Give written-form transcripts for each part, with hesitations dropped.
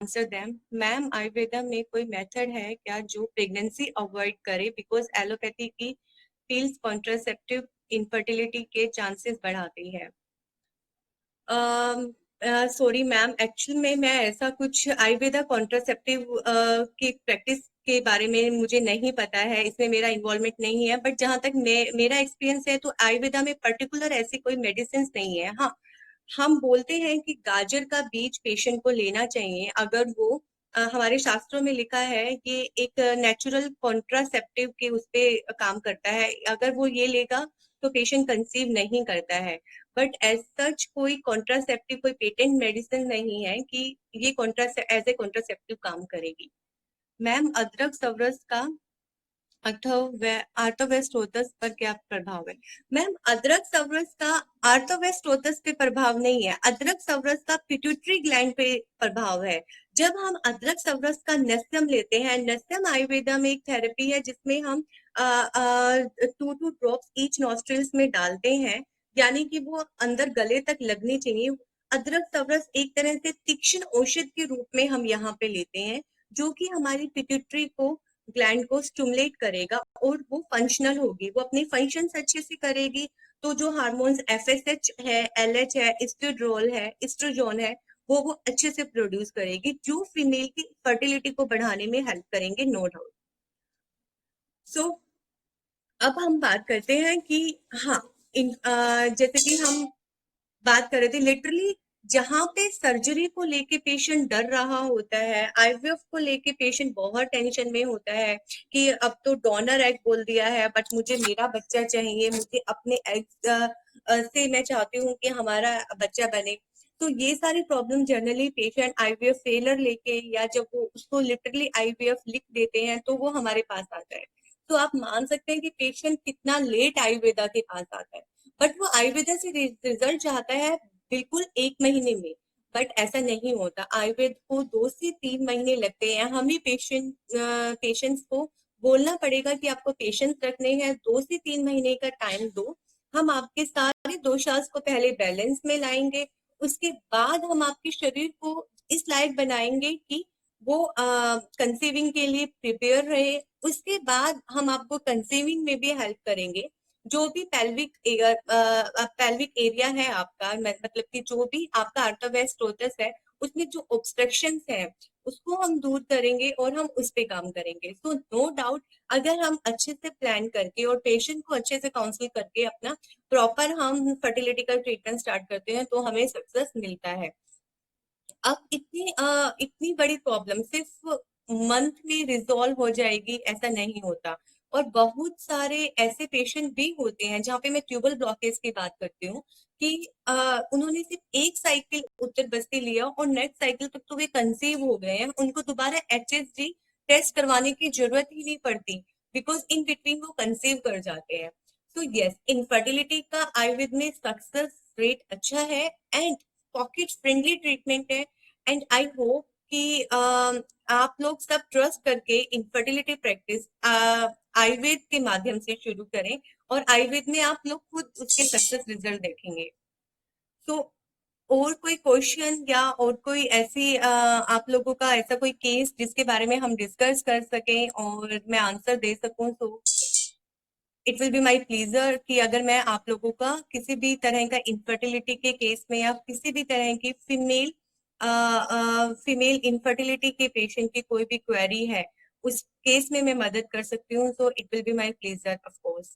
Answer them. Ma'am, Ayurveda में कोई method है क्या जो प्रेगनेंसी अवॉइड करे, बिकॉज एलोपैथी की पील्स कॉन्ट्रासेप्टिव इनफर्टिलिटी के चांसेस बढ़ाती है। सॉरी मैम, एक्चुअल में मैं ऐसा कुछ आयुर्वेदा कॉन्ट्रासेप्टिव की प्रैक्टिस के बारे में मुझे नहीं पता है, इसमें मेरा इन्वॉल्वमेंट नहीं है। बट जहां तक मेरा एक्सपीरियंस है तो आयुर्वेदा में पर्टिकुलर ऐसी कोई मेडिसिन नहीं है। हाँ, हम बोलते हैं कि गाजर का बीज पेशेंट को लेना चाहिए अगर वो हमारे शास्त्रों में लिखा है कि एक नेचुरल कॉन्ट्रासेप्टिव के उस पे काम करता है। अगर वो ये लेगा तो पेशेंट कंसीव नहीं करता है। बट एज सच कोई कॉन्ट्रासेप्टिव, कोई पेटेंट मेडिसिन नहीं है कि ये कॉन्ट्रा एज ए कॉन्ट्रासेप्टिव काम करेगी। मैम, अदरक सवरस का आर्थोवेस्टोतस पर क्या प्रभाव है? मैम, अदरक सवरस का आर्थोवेस्टोतस पे प्रभाव नहीं है, अदरक सवरस का पिट्यूटरी ग्लैंड पे प्रभाव है। जब हम अदरक सवरस का नस्यम लेते हैं, नस्यम आयुर्वेदा में एक थेरेपी है जिसमें हम 2 2 ड्रॉप्स ईच नॉस्ट्रिल्स में डालते हैं, यानी कि वो अंदर गले तक लगनी चाहिए। अदरक सवरस एक तरह से तीक्ष्ण औषध के रूप में हम यहाँ पे लेते हैं, जो कि हमारी पिट्यूटरी को, ग्लैंड को स्टिमुलेट करेगा और वो फंक्शनल होगी, वो अपनी फंक्शंस अच्छे से करेगी। तो जो हार्मोन्स एफएसएच है, एलएच है, एस्ट्रोड्रोल है, एस्ट्रोजोन है, वो अच्छे से प्रोड्यूस करेगी, जो फीमेल की फर्टिलिटी को बढ़ाने में हेल्प करेंगे, नो डाउट। सो अब हम बात करते हैं कि हाँ, जैसे कि हम बात कर रहे थे, लिटरली जहां पे सर्जरी को लेके पेशेंट डर रहा होता है, आईवीएफ को लेके पेशेंट बहुत टेंशन में होता है कि अब तो डोनर एग बोल दिया है, बट मुझे मेरा बच्चा चाहिए, मुझे अपने एग से मैं चाहती हूँ कि हमारा बच्चा बने। तो ये सारी problem generally patient IVF failure लेके, या जब वो उसको लिटरली आईवीएफ लिख देते हैं तो वो हमारे पास आता है। तो आप मान सकते हैं कि पेशेंट कितना लेट आयुर्वेदा के पास आता है। बट वो आयुर्वेदा से रिजल्ट चाहता है बिल्कुल 1 महीने में। बट ऐसा नहीं होता, आयुर्वेद को 2 से 3 महीने लगते हैं। हम ही पेशेंट्स को बोलना पड़ेगा कि आपको पेशेंस रखने हैं, 2 से 3 महीने का टाइम दो। हम आपके सारे दोषास को पहले बैलेंस में लाएंगे, उसके बाद हम आपके शरीर को इस लायक बनाएंगे कि वो कंसीविंग के लिए प्रिपेयर रहे। उसके बाद हम आपको कंसीविंग में भी हेल्प करेंगे। जो भी पेल्विक एरिया है आपका, मतलब कि जो भी आपका आर्थोवेस्टोटस है, उसमें जो ऑब्स्ट्रक्शंस है उसको हम दूर करेंगे और हम उस पे काम करेंगे। सो नो डाउट, अगर हम अच्छे से प्लान करके और पेशेंट को अच्छे से काउंसिल करके अपना प्रॉपर हम फर्टिलिटी का ट्रीटमेंट स्टार्ट करते हैं तो हमें सक्सेस मिलता है। अब इतनी बड़ी प्रॉब्लम सिर्फ मंथ में रिजॉल्व हो जाएगी ऐसा नहीं होता। और बहुत सारे ऐसे पेशेंट भी होते हैं जहाँ पे मैं ट्यूबल ब्लॉकेज की बात करती हूँ कि उन्होंने सिर्फ एक साइकिल उत्तर बस्ती लिया और नेक्स्ट साइकिल तक तो वे कंसीव हो गए हैं, उनको दोबारा एचएसजी टेस्ट करवाने की जरूरत ही नहीं पड़ती, बिकॉज इन बिटवीन वो कंसीव कर जाते हैं। तो यस, इनफर्टिलिटी का आयुर्वेद में सक्सेस रेट अच्छा है एंड पॉकेट फ्रेंडली ट्रीटमेंट है। एंड आई होप कि आप लोग सब ट्रस्ट करके इनफर्टिलिटी प्रैक्टिस आयुर्वेद के माध्यम से शुरू करें, और आयुर्वेद में आप लोग खुद उसके सक्सेस रिजल्ट देखेंगे। तो और कोई क्वेश्चन या और कोई ऐसी आप लोगों का ऐसा कोई केस जिसके बारे में हम डिस्कस कर सकें और मैं आंसर दे सकूं, तो it will be my pleaser कि अगर मैं आप लोगों का किसी भी तरह का इनफर्टिलिटी के केस में या किसी भी तरह की फीमेल इनफर्टिलिटी के पेशेंट की कोई भी क्वेरी है, उस केस में मैं मदद कर सकती हूँ, so it will be my pleaser of course.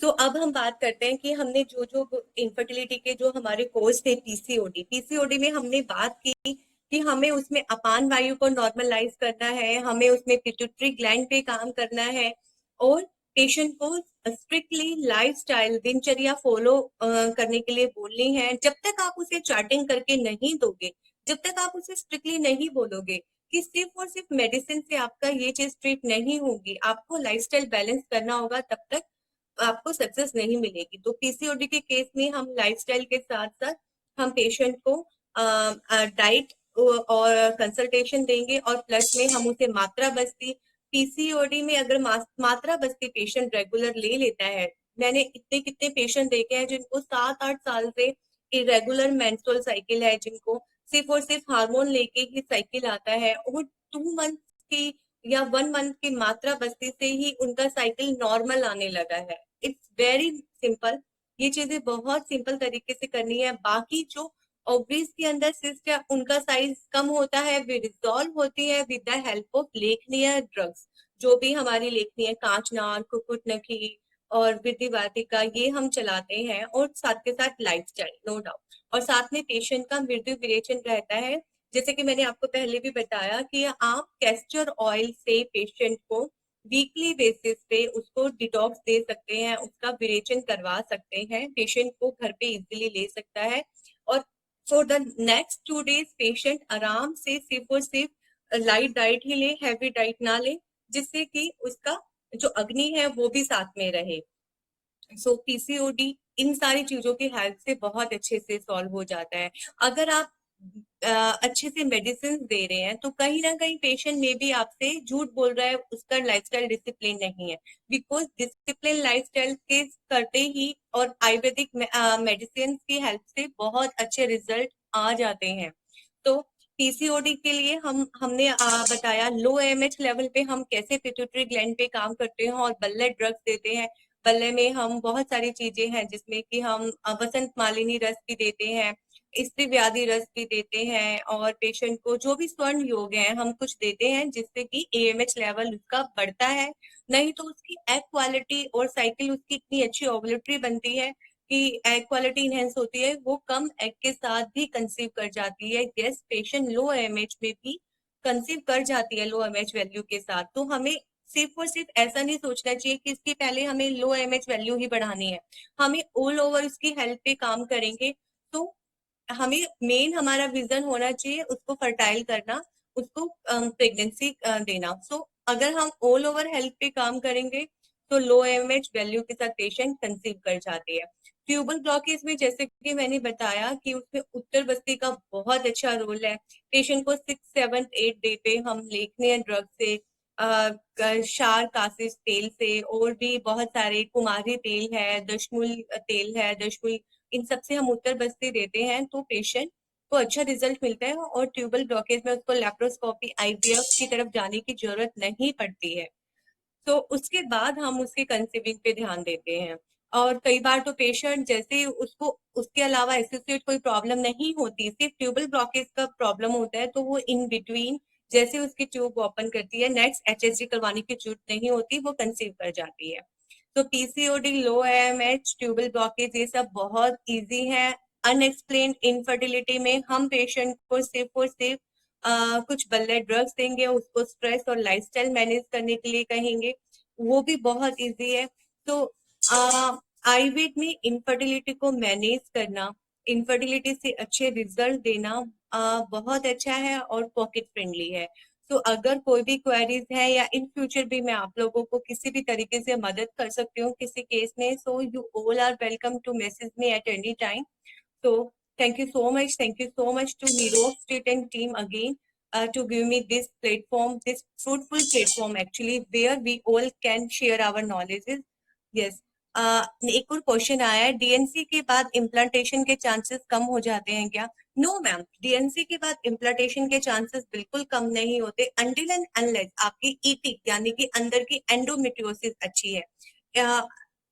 तो अब हम बात करते हैं कि हमने जो जो इनफर्टिलिटी के जो हमारे कोर्स थे, पीसीओडी, पीसीओडी में हमने बात की कि हमें उसमें अपान वायु को नॉर्मलाइज करना है, हमें उसमें पिट्यूटरी ग्लैंड पे काम करना है, और पेशेंट को स्ट्रिक्टली लाइफस्टाइल दिनचर्या फॉलो करने के लिए बोलनी है। जब तक आप उसे चार्टिंग करके नहीं दोगे, जब तक आप उसे स्ट्रिक्टली नहीं बोलोगे कि सिर्फ और सिर्फ मेडिसिन से आपका ये चीज ट्रीट नहीं होगी, आपको लाइफस्टाइल बैलेंस करना होगा, तब तक आपको सक्सेस नहीं मिलेगी। तो पीसीओडी के केस में हम लाइफस्टाइल के साथ साथ हम पेशेंट को डाइट और कंसल्टेशन देंगे, और प्लस में हम उसे मात्रा बस्ती, पीसीओडी में अगर मात्रा बस्ती पेशेंट रेगुलर ले लेता है, मैंने इतने कितने पेशेंट देखे हैं जिनको 7 8 साल से इरेगुलर मेंस्ट्रुअल साइकिल है, जिनको सिर्फ और सिर्फ हार्मोन लेके ही साइकिल आता है, वो 2 मंथ की या 1 मंथ की मात्रा बस्ती से ही उनका साइकिल नॉर्मल आने लगा है। It's very simple. ये चीजें बहुत सिंपल तरीके से करनी है। बाकी जो ओवरीज के अंदर सिस्ट है, उनका साइज कम होता है, वे रिजॉल्व होती है विद द हेल्प ऑफ लेखनीय ड्रग्स। जो भी हमारी लेखनी है, कांचनार, कुकुटनखी और वृद्धि वाटिका, ये हम चलाते हैं, और साथ के साथ लाइफस्टाइल, नो डाउट। और साथ में पेशेंट का मृत्यु विरेचन रहता है। जैसे कि मैंने आपको पहले भी बताया कि आप कैस्टर ऑयल से पेशेंट को वीकली बेसिस पे उसको डिटॉक्स दे सकते हैं, उसका विरेचन करवा सकते हैं, पेशेंट को घर पे इजीली ले सकता है। और for the next 2 days patient आराम से सिर्फ और सिर्फ लाइट डाइट ही ले, हैवी डाइट ना ले, जिससे कि उसका जो अग्नि है वो भी साथ में रहे। सो पीसीओडी इन सारी चीजों की हेल्प से बहुत अच्छे से सॉल्व हो जाता है। अगर आप अच्छे से मेडिसिन दे रहे हैं, तो कहीं ना कहीं पेशेंट में भी आपसे झूठ बोल रहा है, उसका लाइफस्टाइल डिसिप्लिन नहीं है। बिकॉज डिसिप्लिन लाइफस्टाइल के करते ही और आयुर्वेदिक मेडिसिन की हेल्प से बहुत अच्छे रिजल्ट आ जाते हैं। तो पीसीओडी के लिए हमने बताया लो एमएच लेवल पे हम कैसे पिट्यूटरी ग्लैंड पे काम करते हैं और बल्ले ड्रग्स देते हैं। बल्ले में हम बहुत सारी चीजें हैं, जिसमें कि हम वसंत मालिनी रस भी देते हैं, स्त्री व्याधि रस भी देते हैं, और पेशेंट को जो भी स्वर्ण योग है हम कुछ देते हैं, जिससे कि एएमएच लेवल उसका बढ़ता है। नहीं तो उसकी एग क्वालिटी और साइकिल उसकी इतनी अच्छी ओवुलेटरी बनती है कि एग क्वालिटी इनहेंस होती है, वो कम एग के साथ भी कंसीव कर जाती है। यस, पेशेंट लो एमएच में भी कंसीव कर जाती है लो एमएच वैल्यू के साथ। तो हमें सिर्फ और सिर्फ ऐसा नहीं सोचना चाहिए कि इसके पहले हमें लो एमएच वैल्यू ही बढ़ानी है। हमें ऑल ओवर उसकी हेल्थ पे काम करेंगे। तो हमें मेन हमारा विजन होना चाहिए उसको फर्टाइल करना, उसको प्रेगनेंसी देना। सो अगर हम ऑल ओवर हेल्थ पे काम करेंगे, तो लो एमएच वैल्यू के साथ पेशेंट कंसीव कर जाती है। ट्यूबल ब्लॉकेज में जैसे कि मैंने बताया कि उसमें उत्तर बस्ती का बहुत अच्छा रोल है। पेशेंट को 6, 7, 8 डे पे हम लेखनीय ड्रग से, क्षार कासिस तेल से, और भी बहुत सारे, कुमारी तेल है, दशमूल तेल है, दशमूल, इन सब से हम उत्तर बस्ती देते हैं, तो पेशेंट को अच्छा रिजल्ट मिलता है। और ट्यूबल ब्लॉकेज में उसको लेप्रोस्कोपी, आईवीएफ की तरफ जाने की जरूरत नहीं पड़ती है। तो उसके बाद हम उसके कंसीविंग पे ध्यान देते हैं। और कई बार तो पेशेंट जैसे उसको उसके अलावा एसोसिएट कोई प्रॉब्लम नहीं होती, सिर्फ ट्यूबल ब्लॉकेज का प्रॉब्लम होता है, तो वो इन बिटवीन जैसे उसकी ट्यूब ओपन करती है, नेक्स्ट एचएसजी करवाने की जरूरत नहीं होती, वो कंसीव कर जाती है। तो पीसीओडी, लो एएमएच, ट्यूबल ब्लॉकेज, ये सब बहुत इजी है। अनएक्सप्लेन्ड इनफर्टिलिटी में हम पेशेंट को सिर्फ और सिर्फ कुछ बल्ले ड्रग्स देंगे, उसको स्ट्रेस और लाइफस्टाइल मैनेज करने के लिए कहेंगे, वो भी बहुत इजी है। तो आयुर्वेद में इनफर्टिलिटी को मैनेज करना, इनफर्टिलिटी से अच्छे रिजल्ट देना बहुत अच्छा है और पॉकेट फ्रेंडली है। तो अगर कोई भी क्वेरीज है, या इन फ्यूचर भी मैं आप लोगों को किसी भी तरीके से मदद कर सकती हूँ किसी केस में, so you all are welcome to message me at any time. So thank you so much. Thank you so much to Hero Street and team again to give me this platform, this fruitful platform actually, where we all can share our knowledges. Yes. एक और question आया है, DNC के बाद implantation के chances कम हो जाते हैं क्या? नो मैम, डीएनसी के बाद इम्प्लांटेशन के चांसेस बिल्कुल कम नहीं होते, अनटिल एंड अनलेस आपकी ईटी यानी कि अंदर की एंडोमेट्रियोसिस अच्छी है।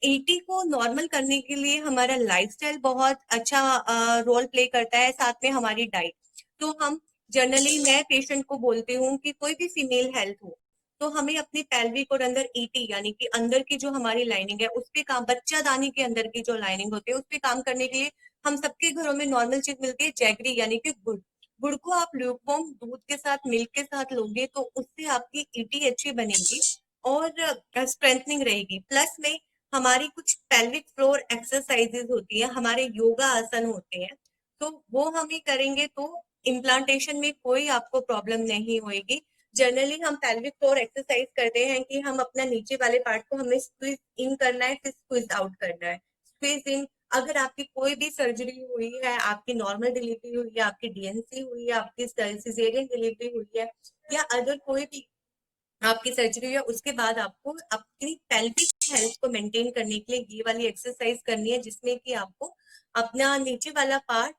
ईटी को नॉर्मल करने के लिए हमारा लाइफस्टाइल बहुत अच्छा रोल प्ले करता है, साथ में हमारी डाइट। तो हम जनरली, मैं पेशेंट को बोलती हूँ कि कोई भी फीमेल हेल्थ हो, तो हमें अपनी पेल्विक और अंदर ईटी यानी कि अंदर की जो हमारी लाइनिंग है उस पे काम, बच्चा दानी के अंदर की जो लाइनिंग होती है उस पे काम करने के लिए हम सबके घरों में नॉर्मल चीज मिलती है, जैगरी यानी कि गुड़। गुड़ को आप ल्यूकवार्म दूध के साथ, मिल्क के साथ लोगे, तो उससे आपकी ईटी अच्छी बनेगी और स्ट्रेंथनिंग रहेगी। प्लस में हमारी कुछ पेल्विक फ्लोर एक्सरसाइजेज होती है, हमारे योगा आसन होते हैं, तो वो हम ही करेंगे तो इम्प्लांटेशन में कोई आपको प्रॉब्लम नहीं होगी। जनरली हम पेल्विक फ्लोर एक्सरसाइज करते हैं कि हम अपना नीचे वाले पार्ट को हमें स्क्वीज इन करना है, फिर स्क्वीज आउट करना है। स्क्वीज इन, अगर आपकी कोई भी सर्जरी हुई है, आपकी नॉर्मल डिलीवरी हुई है, आपकी डीएनसी हुई है, आपकी सिजेरियन डिलीवरी हुई है, या अगर कोई भी आपकी सर्जरी है, उसके बाद आपको अपनी पेल्विक हेल्थ को मेंटेन करने के लिए ये वाली एक्सरसाइज करनी है, जिसमें कि आपको अपना नीचे वाला पार्ट,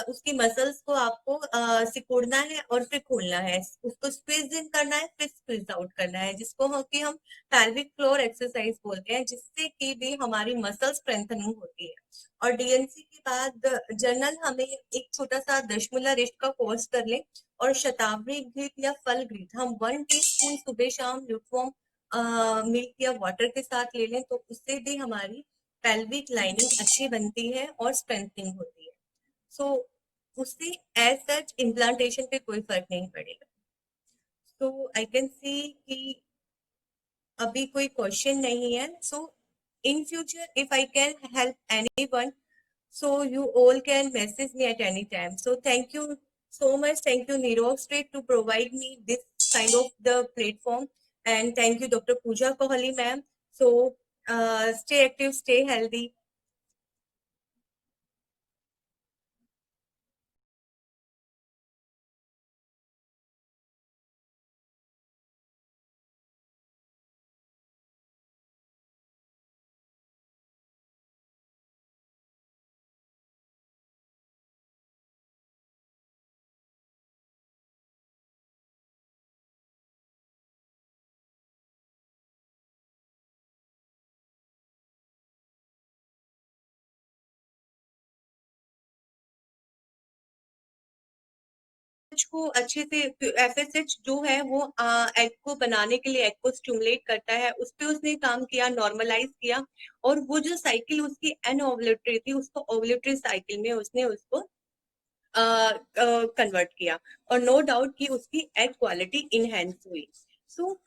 उसकी मसल्स को आपको सिकुड़ना है और फिर खोलना है, उसको स्क्वीज इन करना है फिर स्क्वीज आउट करना है, जिसको कि हम पैल्विक फ्लोर एक्सरसाइज बोलते हैं, जिससे कि भी हमारी मसल स्ट्रेंथनिंग होती है। और डीएनसी के बाद जनरल हमें एक छोटा सा दशमूला रिस्ट का कोर्स कर ले, और शतावरी घृत या फल घृत हम 1 टीस्पून सुबह शाम लुकवार्म मिल्क या वाटर के साथ ले लें, तो उससे भी हमारी पेल्विक लाइनिंग अच्छी बनती है और स्ट्रेंथनिंग होती है। सो उससे एज सच इम्प्लांटेशन पे कोई फर्क नहीं पड़ेगा। सो आई कैन सी कि अभी कोई क्वेश्चन नहीं है। So in future if I can help anyone, so you all can message me at any time. So thank you so much. Thank you Nirov Street to provide me this kind of the platform, and thank you Dr. Pooja Kohli ma'am. So stay active, stay healthy. को अच्छे से, FSH जो है वो egg को बनाने के लिए एग को स्टिमुलेट करता है, उस पे उसने काम किया, नॉर्मलाइज किया, और वो जो साइकिल उसकी एनओवलेटरी थी उसको ओवलेटरी साइकिल में उसने उसको कन्वर्ट किया, और नो डाउट कि उसकी एग क्वालिटी इनहेंस हुई। सो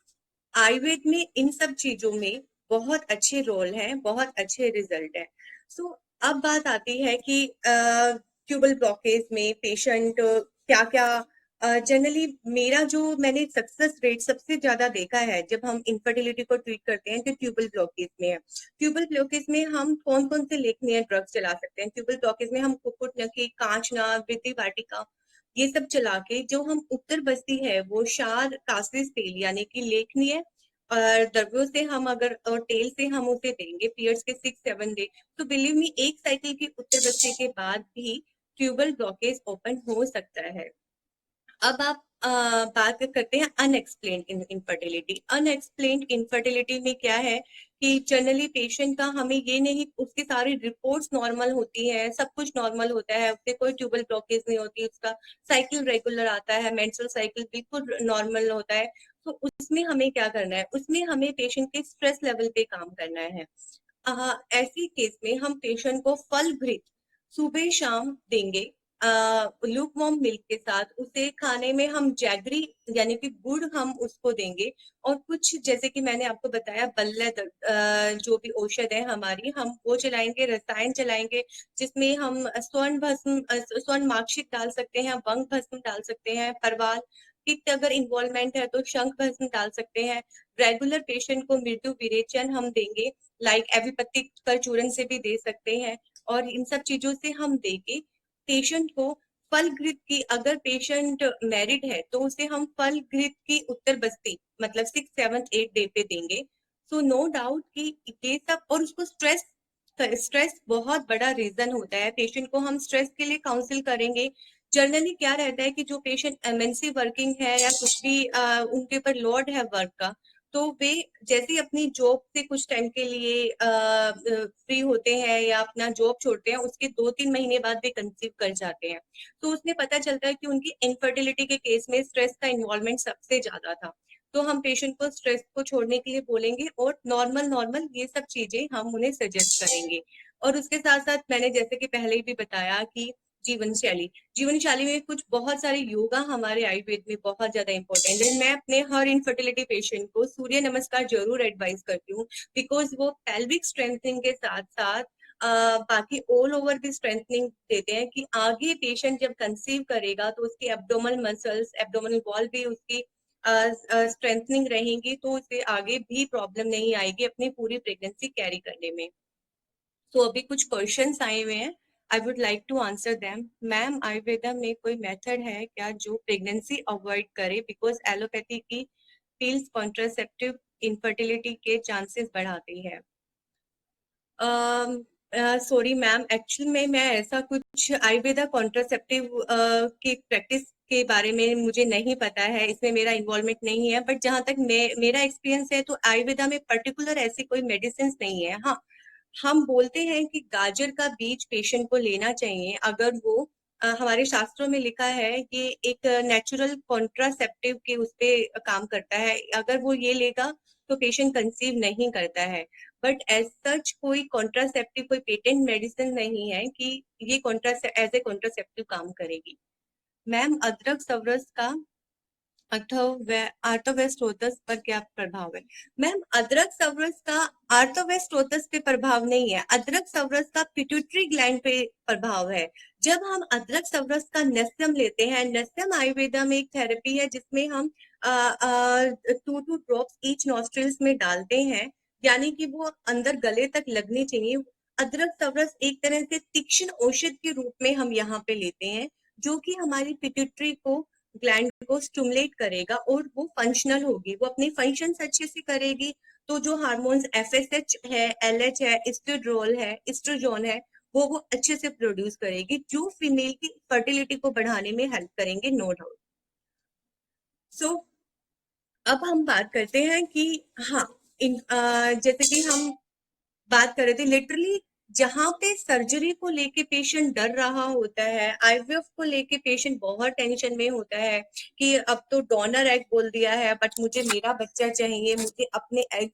आयुर्वेद में इन सब चीजों में बहुत अच्छे रोल है, बहुत अच्छे रिजल्ट है। सो अब बात आती है कि ट्यूबल ब्लॉकेज में पेशेंट क्या क्या, जनरली मेरा जो मैंने सक्सेस रेट सबसे ज्यादा देखा है जब हम इनफर्टिलिटी को ट्रीट करते हैं तो ट्यूबल ब्लॉकेज में है। ट्यूबल ब्लॉकेज में हम कौन कौन से लेखनीय ड्रग्स चला सकते हैं? ट्यूबल ब्लॉकेज में हम कुकुट नकी, कांचना, वृद्धि वाटिका, ये सब चला के जो हम उत्तर बस्ती है वो शार कासिस तेल यानी कि लेखनीय और द्रव्यों से हम अगर और तेल से हम उसे देंगे पीरियड्स के 6-7 डे, तो बिलीव मी एक साइकिल की उत्तर बस्ती के बाद भी ट्यूबल ब्लॉकेज ओपन हो सकता है। अब आप बात करते हैं अनएक्सप्लेन्ड इनफर्टिलिटी। अनएक्सप्लेन्ड इनफर्टिलिटी में क्या है कि जनरली पेशेंट का हमें ये नहीं, उसकी सारी रिपोर्ट्स नॉर्मल होती है, सब कुछ नॉर्मल होता है, उससे कोई ट्यूबल ब्लॉकेज नहीं होती, उसका साइकिल रेगुलर आता है, मेंस्ट्रुअल साइकिल बिल्कुल नॉर्मल होता है। तो उसमें हमें क्या करना है? उसमें हमें पेशेंट के स्ट्रेस लेवल पे काम करना है। ऐसी केस में हम पेशेंट को फल घृत सुबह शाम देंगे, लूक वार्म मिल्क के साथ। उसे खाने में हम जैगरी यानी कि गुड़ हम उसको देंगे, और कुछ जैसे कि मैंने आपको बताया बल्ले जो भी औषध है हमारी, हम वो चलाएंगे, रसायन चलाएंगे, जिसमें हम स्वर्ण भस्म, स्वर्ण मार्कशीट डाल सकते हैं, वंग भस्म डाल सकते हैं, परवाल पित्त अगर इन्वॉल्वमेंट है तो शंख भस्म डाल सकते हैं। रेगुलर पेशेंट को मृत्यु विरेचन हम देंगे, लाइक एविपैथिक का चूरन से भी दे सकते हैं। और इन सब चीजों से हम देके पेशेंट को फल घृत की, अगर पेशेंट मैरिड है तो उसे हम फल घृत की उत्तर बस्ती मतलब 6-7-8 डे पे देंगे। सो नो डाउट कि ये सब, और उसको स्ट्रेस, स्ट्रेस बहुत बड़ा रीजन होता है, पेशेंट को हम स्ट्रेस के लिए काउंसिल करेंगे। जनरली क्या रहता है कि जो पेशेंट एमएनसी वर्किंग है या कुछ भी उनके ऊपर लोड है वर्क का, तो वे जैसे ही अपनी जॉब से कुछ टाइम के लिए फ्री होते हैं या अपना जॉब छोड़ते हैं, उसके 2-3 महीने बाद वे कंसीव कर जाते हैं। तो उसमें पता चलता है कि उनकी इनफर्टिलिटी के केस में स्ट्रेस का इन्वॉल्वमेंट सबसे ज्यादा था। तो हम पेशेंट को स्ट्रेस को छोड़ने के लिए बोलेंगे, और नॉर्मल नॉर्मल ये सब चीजें हम उन्हें सजेस्ट करेंगे। और उसके साथ साथ मैंने जैसे कि पहले ही भी बताया कि जीवन शैली, जीवन शैली में कुछ बहुत सारे योगा हमारे आयुर्वेद में बहुत ज्यादा इंपॉर्टेंट है। मैं अपने हर इनफर्टिलिटी पेशेंट को सूर्य नमस्कार जरूर एडवाइस करती हूँ, बिकॉज वो पेल्विक स्ट्रेंथनिंग के साथ साथ बाकी ऑल ओवर भी स्ट्रेंथनिंग देते हैं, कि आगे पेशेंट जब कंसीव करेगा तो उसकी एब्डोमिनल मसल्स, एब्डोमिनल वॉल भी उसकी स्ट्रेंथनिंग रहेंगी, तो उसे आगे भी प्रॉब्लम नहीं आएगी अपनी पूरी प्रेगनेंसी कैरी करने में। तो अभी कुछ क्वेश्चंस आए हुए हैं, I would like to answer them. Ma'am Ayurveda में कोई मेथड है क्या जो प्रेगनेंसी अवॉइड करे, बिकॉज एलोपैथी की पिल्स कॉन्ट्रासेप्टिव इनफर्टिलिटी के चांसेस बढ़ाती है। सॉरी मैम, एक्चुअल में मैं ऐसा कुछ आयुर्वेदा कॉन्ट्रासेप्टिव की प्रैक्टिस के बारे में मुझे नहीं पता है, इसमें मेरा इन्वॉल्वमेंट नहीं है। बट जहां तक मेरा एक्सपीरियंस है, तो आयुर्वेदा में पर्टिकुलर ऐसी कोई मेडिसिन नहीं है। हाँ, हम बोलते हैं कि गाजर का बीज पेशेंट को लेना चाहिए अगर वो हमारे शास्त्रों में लिखा है कि एक नेचुरल कॉन्ट्रासेप्टिव के उस पे काम करता है। अगर वो ये लेगा तो पेशेंट कंसीव नहीं करता है। बट एज सच कोई कॉन्ट्रासेप्टिव, कोई पेटेंट मेडिसिन नहीं है कि ये कॉन्ट्रा एज ए कॉन्ट्रासेप्टिव काम करेगी। मैम, अदरक सवरस का आर्थोवेस्टोतस पर क्या प्रभाव है? मैम, अदरक सवरस का आर्थोवेस्टोतस पे प्रभाव नहीं है, अदरक सवरस का पिट्यूटरी ग्लैंड पे प्रभाव है। जब हम अदरक सवरस का नस्यम लेते हैं, नस्यम आयुर्वेदा में एक थेरेपी है जिसमें हम 2 2 ड्रॉप्स ईच नॉस्ट्रिल्स में डालते हैं, यानी कि वो अंदर गले तक लगनी चाहिए। अदरक सवरस एक तरह से तीक्ष्ण औषध के रूप में हम यहाँ पे लेते हैं, जो कि हमारी पिट्यूटरी को, ग्लैंड को स्टिमुलेट करेगा और वो फंक्शनल होगी, वो अपनी फंक्शन अच्छे से करेगी। तो जो हार्मोन्स एफएसएच है, एलएच है, एस्ट्रोड्रोल है, एस्ट्रोजोन है, वो अच्छे से प्रोड्यूस करेगी, जो फीमेल की फर्टिलिटी को बढ़ाने में हेल्प करेंगे, नो डाउट। सो अब हम बात करते हैं कि हाँ, जैसे कि हम बात कर रहे थे, लिटरली जहां पे सर्जरी को लेके पेशेंट डर रहा होता है, आईवीएफ को लेके पेशेंट बहुत टेंशन में होता है कि अब तो डोनर एग बोल दिया है, बट मुझे मेरा बच्चा चाहिए, मुझे अपने एग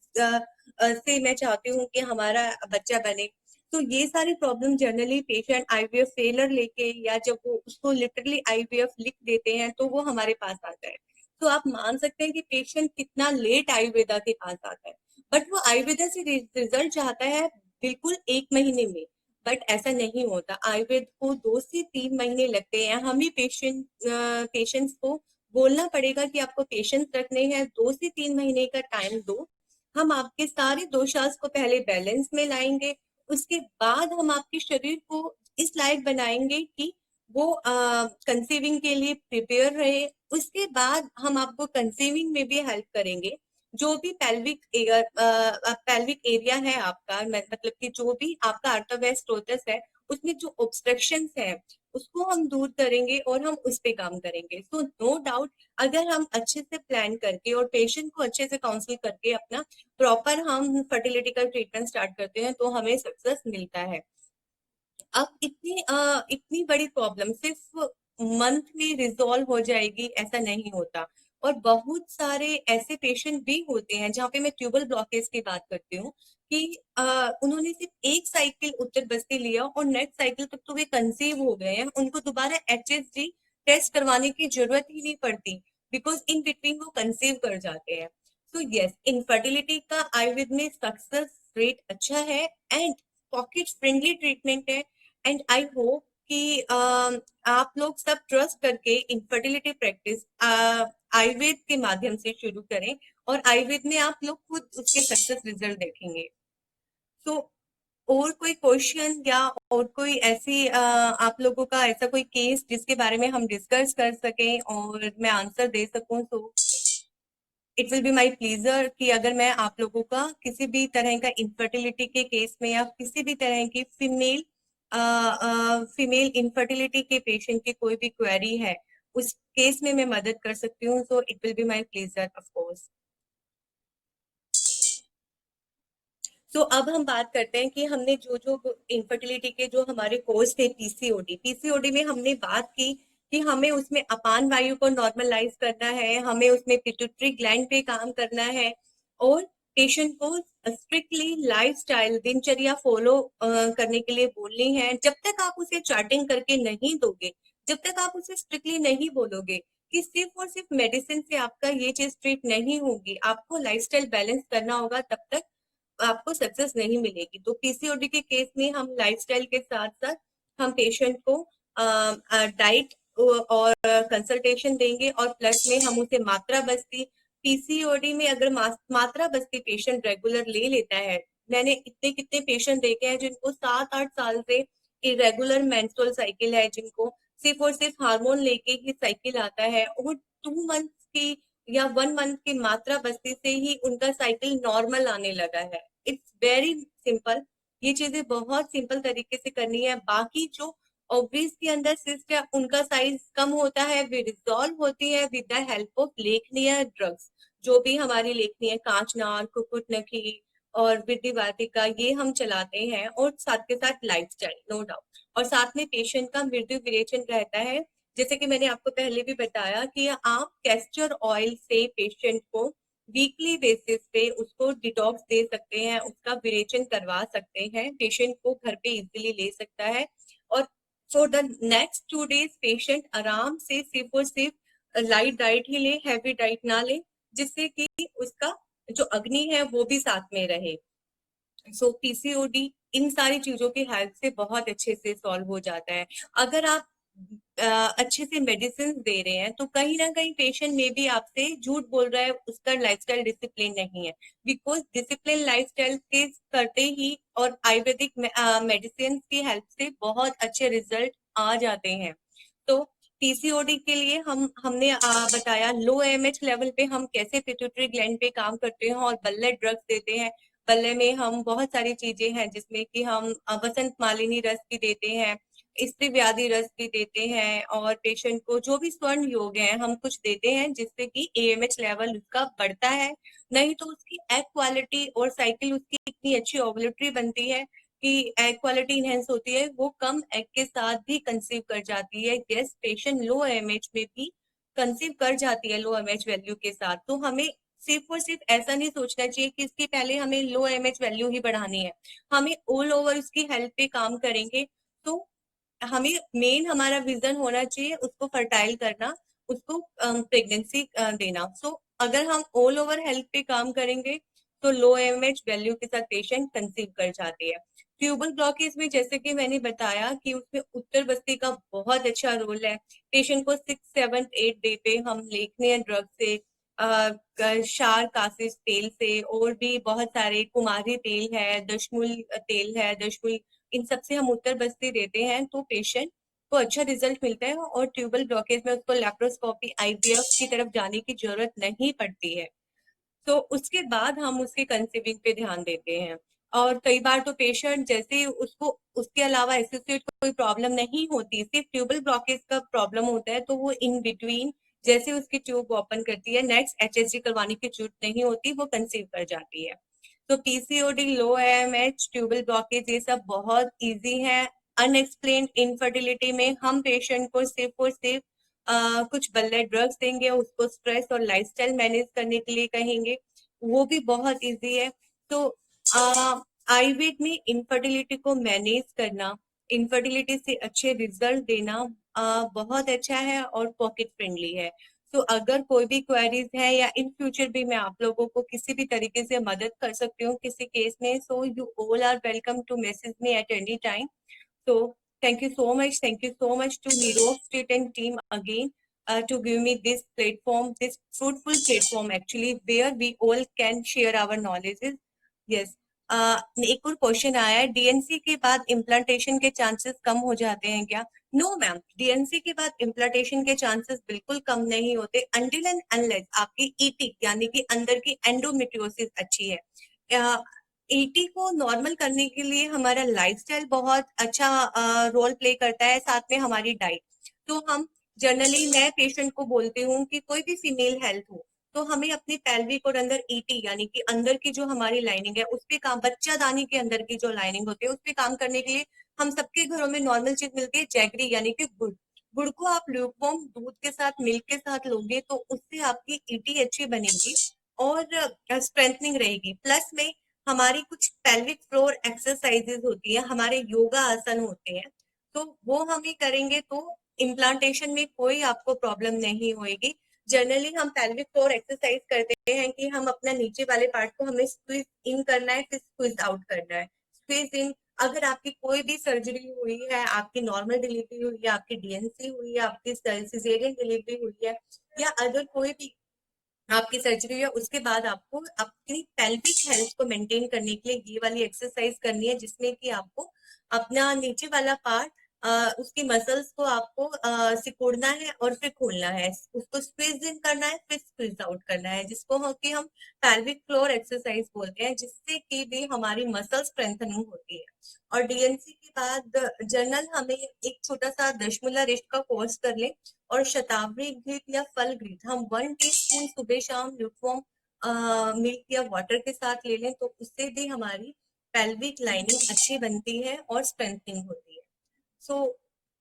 से मैं चाहती हूँ कि हमारा बच्चा बने। तो ये सारी problem generally patient IVF failure लेके, या जब वो उसको लिटरली आईवीएफ लिख देते हैं तो वो हमारे पास आता है। तो आप मान सकते हैं कि पेशेंट कितना लेट आयुर्वेदा के पास आता है। बट वो आयुर्वेदा से रिजल्ट चाहता है बिल्कुल 1 महीने में। बट ऐसा नहीं होता, आयुर्वेद को 2 से 3 महीने लगते हैं। हम ही पेशेंट्स को बोलना पड़ेगा कि आपको पेशेंस रखने हैं, 2 से 3 महीने का टाइम दो। हम आपके सारे दोषास को पहले बैलेंस में लाएंगे, उसके बाद हम आपके शरीर को इस लायक बनाएंगे कि वो कंसीविंग के लिए प्रिपेयर रहे। उसके बाद हम आपको कंसीविंग में भी हेल्प करेंगे। जो भी पेल्विक एरिया है आपका, मतलब कि जो भी आपका आर्थोवेस्टोसिस है, उसमें जो ऑब्स्ट्रक्शंस है उसको हम दूर करेंगे और हम उस पे काम करेंगे। सो नो डाउट, अगर हम अच्छे से प्लान करके और पेशेंट को अच्छे से काउंसिल करके अपना प्रॉपर हम फर्टिलिटी का ट्रीटमेंट स्टार्ट करते हैं तो हमें सक्सेस मिलता है। अब इतनी बड़ी प्रॉब्लम सिर्फ मंथ में रिजॉल्व हो जाएगी ऐसा नहीं होता। और बहुत सारे ऐसे पेशेंट भी होते हैं जहाँ पे मैं ट्यूबल ब्लॉकेज की बात करती हूँ कि उन्होंने सिर्फ एक साइकिल उत्तर बस्ती लिया और नेक्स्ट साइकिल तक तो वे कंसीव हो गए हैं, उनको दोबारा एचएसजी टेस्ट करवाने की जरूरत ही नहीं पड़ती, बिकॉज इन बिटवीन वो कंसीव कर जाते हैं। तो यस, इनफर्टिलिटी का आयुर्वेद में सक्सेस रेट अच्छा है एंड पॉकेट फ्रेंडली ट्रीटमेंट है। एंड आई होप कि आप लोग सब ट्रस्ट करके इनफर्टिलिटी प्रैक्टिस आयुर्वेद के माध्यम से शुरू करें, और आयुर्वेद में आप लोग खुद उसके सक्सेस रिजल्ट देखेंगे। तो और कोई क्वेश्चन या और कोई ऐसी आप लोगों का ऐसा कोई केस जिसके बारे में हम डिस्कस कर सकें और मैं आंसर दे सकूं, तो it will be my pleaser कि अगर मैं आप लोगों का किसी भी तरह का इनफर्टिलिटी के केस में या किसी भी तरह की फीमेल इनफर्टिलिटी के पेशेंट की कोई भी क्वेरी है, उस केस में मैं मदद कर सकती हूँ, so it will be my pleaser of course. तो अब हम बात करते हैं कि हमने जो जो इनफर्टिलिटी के जो हमारे कोर्स थे, पीसीओडी, पीसीओडी में हमने बात की कि हमें उसमें अपान वायु को नॉर्मलाइज करना है, हमें उसमें पिट्यूटरी ग्लैंड पे काम करना है, और पेशेंट को स्ट्रिक्टली लाइफस्टाइल दिनचर्या फॉलो करने के लिए बोलनी है। जब तक आप उसे चार्टिंग करके नहीं दोगे, जब तक आप उसे स्ट्रिक्टली नहीं बोलोगे कि सिर्फ और सिर्फ मेडिसिन से आपका ये चीज ट्रीट नहीं होगी, आपको लाइफस्टाइल बैलेंस करना होगा, तब तक आपको सक्सेस नहीं मिलेगी। तो पीसीओडी के केस में हम लाइफस्टाइल के साथ साथ हम पेशेंट को डाइट और कंसल्टेशन देंगे, और प्लस में हम उसे मात्रा बस्ती, पीसीओडी में अगर मात्रा बस्ती पेशेंट रेगुलर ले लेता है, मैंने इतने कितने पेशेंट देखे हैं जिनको 7 8 साल से इरेगुलर मेंस्ट्रुअल साइकिल है, जिनको सिर्फ और सिर्फ हार्मोन लेके ही साइकिल आता है, और 2 मंथ की या 1 मंथ की मात्रा बस्ती से ही उनका साइकिल नॉर्मल आने लगा है। It's very simple. ये चीजें बहुत सिंपल तरीके से करनी है। बाकी जो ओवरीज के अंदर सिस्ट है उनका साइज कम होता है, वे रिजॉल्व होती है विद द हेल्प ऑफ लेखनीय ड्रग्स। जो भी हमारी लेखनी है, कांचनार, कुकुटनखी और वृद्धि वाटिका, ये हम चलाते हैं, और साथ के साथ लाइफस्टाइल, नो डाउट। और साथ में पेशेंट का मृत्यु विरेचन रहता है। जैसे कि मैंने आपको पहले भी बताया कि आप कैस्टर ऑयल से पेशेंट को वीकली बेसिस पे उसको डिटॉक्स दे सकते हैं, उसका विरेचन करवा सकते हैं, पेशेंट को घर पे इजीली ले सकता है। और for the next 2 days patient आराम से सिर्फ और सिर्फ लाइट डाइट ही ले, हैवी डाइट ना ले, जिससे कि उसका जो अग्नि है वो भी साथ में रहे। सो पीसीओडी इन सारी चीजों की हेल्प से बहुत अच्छे से सॉल्व हो जाता है। अगर आप अच्छे से मेडिसिन दे रहे हैं तो कहीं ना कहीं पेशेंट में भी आपसे झूठ बोल रहा है, उसका लाइफस्टाइल डिसिप्लिन नहीं है। बिकॉज डिसिप्लिन लाइफस्टाइल के करते ही और आयुर्वेदिक मेडिसिन की हेल्प से बहुत अच्छे रिजल्ट आ जाते हैं। तो पीसीओडी के लिए हमने बताया लो एमएच लेवल पे हम कैसे पिट्यूटरी ग्लैंड पे काम करते हैं और बल्ले ड्रग्स देते हैं। बल्ले में हम बहुत सारी चीजें हैं जिसमें कि हम वसंत मालिनी रस भी देते हैं, स्त्री व्याधि रस भी देते हैं, और पेशेंट को जो भी स्वर्ण योग है हम कुछ देते हैं जिससे कि एएमएच लेवल उसका बढ़ता है। नहीं तो उसकी एग क्वालिटी और साइकिल उसकी इतनी अच्छी ओवुलेटरी बनती है कि एग क्वालिटी इनहेंस होती है, वो कम एग के साथ भी कंसीव कर जाती है। यस, पेशेंट लो एमएच में भी कंसीव कर जाती है लो एमएच वैल्यू के साथ। तो हमें सिर्फ और सिर्फ ऐसा नहीं सोचना चाहिए कि इसके पहले हमें लो एमएच वैल्यू ही बढ़ानी है। हमें ऑल ओवर उसकी हेल्थ पे काम करेंगे। तो हमें मेन हमारा विजन होना चाहिए उसको फर्टाइल करना, उसको प्रेगनेंसी देना। सो अगर हम ऑल ओवर हेल्थ पे काम करेंगे तो लो एमएच वैल्यू के साथ पेशेंट कंसीव कर जाते हैं। ट्यूबल ब्लॉकेज में जैसे कि मैंने बताया कि उसमें उत्तर बस्ती का बहुत अच्छा रोल है। पेशेंट को 6, 7, 8 डे पे हम लेखनीय ड्रग से क्षार कासिस तेल से, और भी बहुत सारे कुमारी तेल है, दशमूल तेल है, दशमूल, इन सब से हम उत्तर बस्ती देते हैं तो पेशेंट को अच्छा रिजल्ट मिलता है। और ट्यूबल ब्लॉकेज में उसको लेप्रोस्कोपी आईवीएफ की तरफ जाने की जरूरत नहीं पड़ती है। तो उसके बाद हम उसके कंसीविंग पे ध्यान देते हैं। और कई बार तो पेशेंट जैसे उसको उसके अलावा एसोसिएट कोई प्रॉब्लम नहीं होती, सिर्फ ट्यूबल ब्लॉकेज का प्रॉब्लम होता है, तो वो इन बिटवीन जैसे उसकी ट्यूब ओपन करती है, नेक्स्ट एचएसजी करवाने की जरूरत नहीं होती, वो कंसीव कर जाती है। तो पीसीओडी, लो एएमएच, ट्यूबल ब्लॉकेज, ये सब बहुत इजी है। अनएक्सप्लेन्ड इनफर्टिलिटी में हम पेशेंट को सिर्फ और सिर्फ कुछ बल्ले ड्रग्स देंगे, उसको स्ट्रेस और लाइफस्टाइल मैनेज करने के लिए कहेंगे, वो भी बहुत इजी है। तो आयुर्वेद में इनफर्टिलिटी को मैनेज करना, इनफर्टिलिटी से अच्छे रिजल्ट देना बहुत अच्छा है और पॉकेट फ्रेंडली है। तो अगर कोई भी क्वेरीज है या इन फ्यूचर भी मैं आप लोगों को किसी भी तरीके से मदद कर सकती हूँ किसी केस में, so you all are welcome to message me at any time. So thank you so much. Thank you so much to Nero Street and team again to give me this platform, this fruitful platform actually, where we all can share our knowledges. Yes. एक और question आया है, DNC के बाद implantation के chances कम हो जाते हैं क्या? नो मैम, डीएनसी के बाद इम्प्लांटेशन के चांसेस बिल्कुल कम नहीं होते, अनटिल एंड अनलेस आपकी ईटी यानी कि अंदर की एंडोमेट्रियोसिस अच्छी है। ईटी को नॉर्मल करने के लिए हमारा लाइफस्टाइल बहुत अच्छा रोल प्ले करता है, साथ में हमारी डाइट। तो हम जनरली, मैं पेशेंट को बोलती हूँ कि कोई भी फीमेल हेल्थ हो तो हमें अपनी पेल्विक और अंदर ईटी यानी कि अंदर की जो हमारी लाइनिंग है उस पे काम, बच्चादानी के अंदर की जो लाइनिंग होती है उस पे काम करने के लिए हम सबके घरों में नॉर्मल चीज मिलती है, जैगरी यानी कि गुड़। गुड़ को आप ल्यूकवार्म दूध के साथ, मिल्क के साथ लोगे तो उससे आपकी ईटी अच्छी बनेगी और स्ट्रेंथनिंग रहेगी। प्लस में हमारी कुछ पेल्विक फ्लोर एक्सरसाइजेज होती है, हमारे योगा आसन होते हैं, तो वो हम ही करेंगे तो इम्प्लांटेशन में कोई आपको प्रॉब्लम नहीं होगी। जनरली हम पेल्विक फ्लोर एक्सरसाइज करते हैं कि हम अपना नीचे वाले पार्ट को हमें स्क्वीज इन करना है, फिर स्क्वीज आउट करना है। स्क्वीज इन, अगर आपकी कोई भी सर्जरी हुई है, आपकी नॉर्मल डिलीवरी हुई है, आपकी डीएनसी हुई है, आपकी सिजेरियन डिलीवरी हुई है, या अगर कोई भी आपकी सर्जरी है, उसके बाद आपको अपनी पेल्विक हेल्थ को मेंटेन करने के लिए ये वाली एक्सरसाइज करनी है, जिसमें कि आपको अपना नीचे वाला पार्ट उसकी मसल्स को आपको सिकुड़ना है और फिर खोलना है, उसको स्क्वीज इन करना है फिर स्क्वीज आउट करना है, जिसको कि हम पैल्विक फ्लोर एक्सरसाइज बोलते हैं, जिससे कि भी हमारी मसल स्ट्रेंथनिंग होती है। और डीएनसी के बाद जनरल हमें एक छोटा सा दशमूला रिस्ट का कोर्स कर ले, और शतावरी घृत या फल घृत हम 1 टीस्पून सुबह शाम लुकवार्म मिल्क या वाटर के साथ ले लें, तो उससे भी हमारी पेल्विक लाइनिंग अच्छी बनती है और स्ट्रेंथनिंग होती है। सो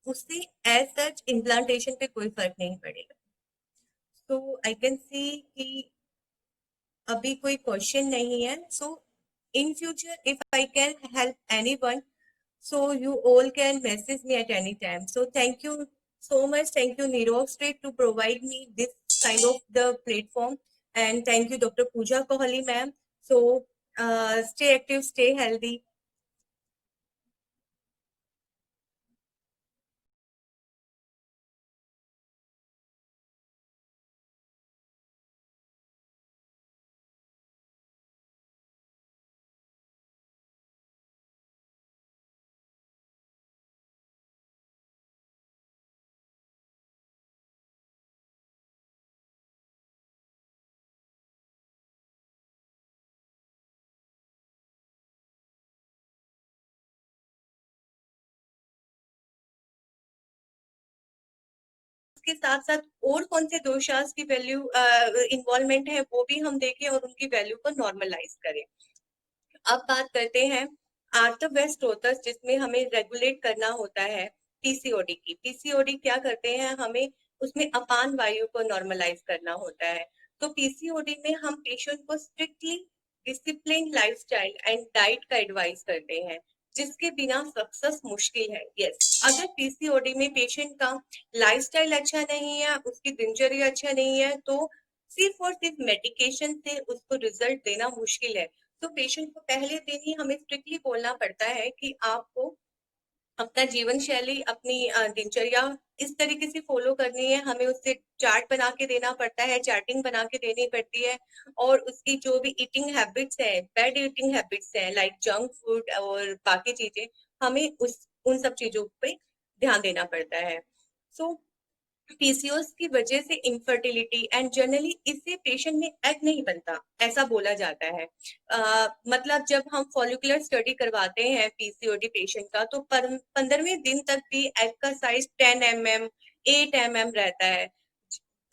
उससे एज सच इम्प्लांटेशन पे कोई फर्क नहीं पड़ेगा। सो आई कैन सी कि अभी कोई क्वेश्चन नहीं है। So in future if I can help anyone, so you all can message me at any time. So thank you so much. Thank you Nirox Street to provide me this kind of the platform, and thank you Dr. Pooja Kohli ma'am. So stay active, stay healthy. इसके साथ साथ और कौन से दोषास की value involvement है वो भी हम देखें और उनकी वैल्यू को नॉर्मलाइज करें। अब बात करते हैं आर्थोवेस्क्रोतस, जिसमें हमें रेगुलेट करना होता है पीसीओडी की। पीसीओडी क्या करते हैं, हमें उसमें अपान वायु को नॉर्मलाइज करना होता है। तो पीसीओडी में हम पेशेंट को strictly discipline lifestyle and diet का एडवाइस करते हैं, जिसके बिना सक्सेस मुश्किल है। यस, अगर पीसीओडी में पेशेंट का लाइफस्टाइल अच्छा नहीं है, उसकी दिनचर्या अच्छा नहीं है, तो सिर्फ और सिर्फ मेडिकेशन से उसको रिजल्ट देना मुश्किल है। तो पेशेंट को पहले दिन ही हमें स्ट्रिक्टली बोलना पड़ता है कि आपको अपना जीवन शैली, अपनी दिनचर्या इस तरीके से फॉलो करनी है। हमें उससे चार्ट बना के देना पड़ता है, चार्टिंग बना के देनी पड़ती है। और उसकी जो भी ईटिंग हैबिट्स है, बैड ईटिंग हैबिट्स है लाइक जंक फूड और बाकी चीजें, हमें उस उन सब चीजों पे ध्यान देना पड़ता है। सो पीसीओएस की वजह से इनफर्टिलिटी एंड जनरली इससे पेशेंट में एग नहीं बनता, ऐसा बोला जाता है। मतलब जब हम फॉलिकुलर स्टडी करवाते हैं पीसीओडी पेशेंट का, तो 15वें दिन तक भी एग का साइज 10 mm 8 mm रहता है।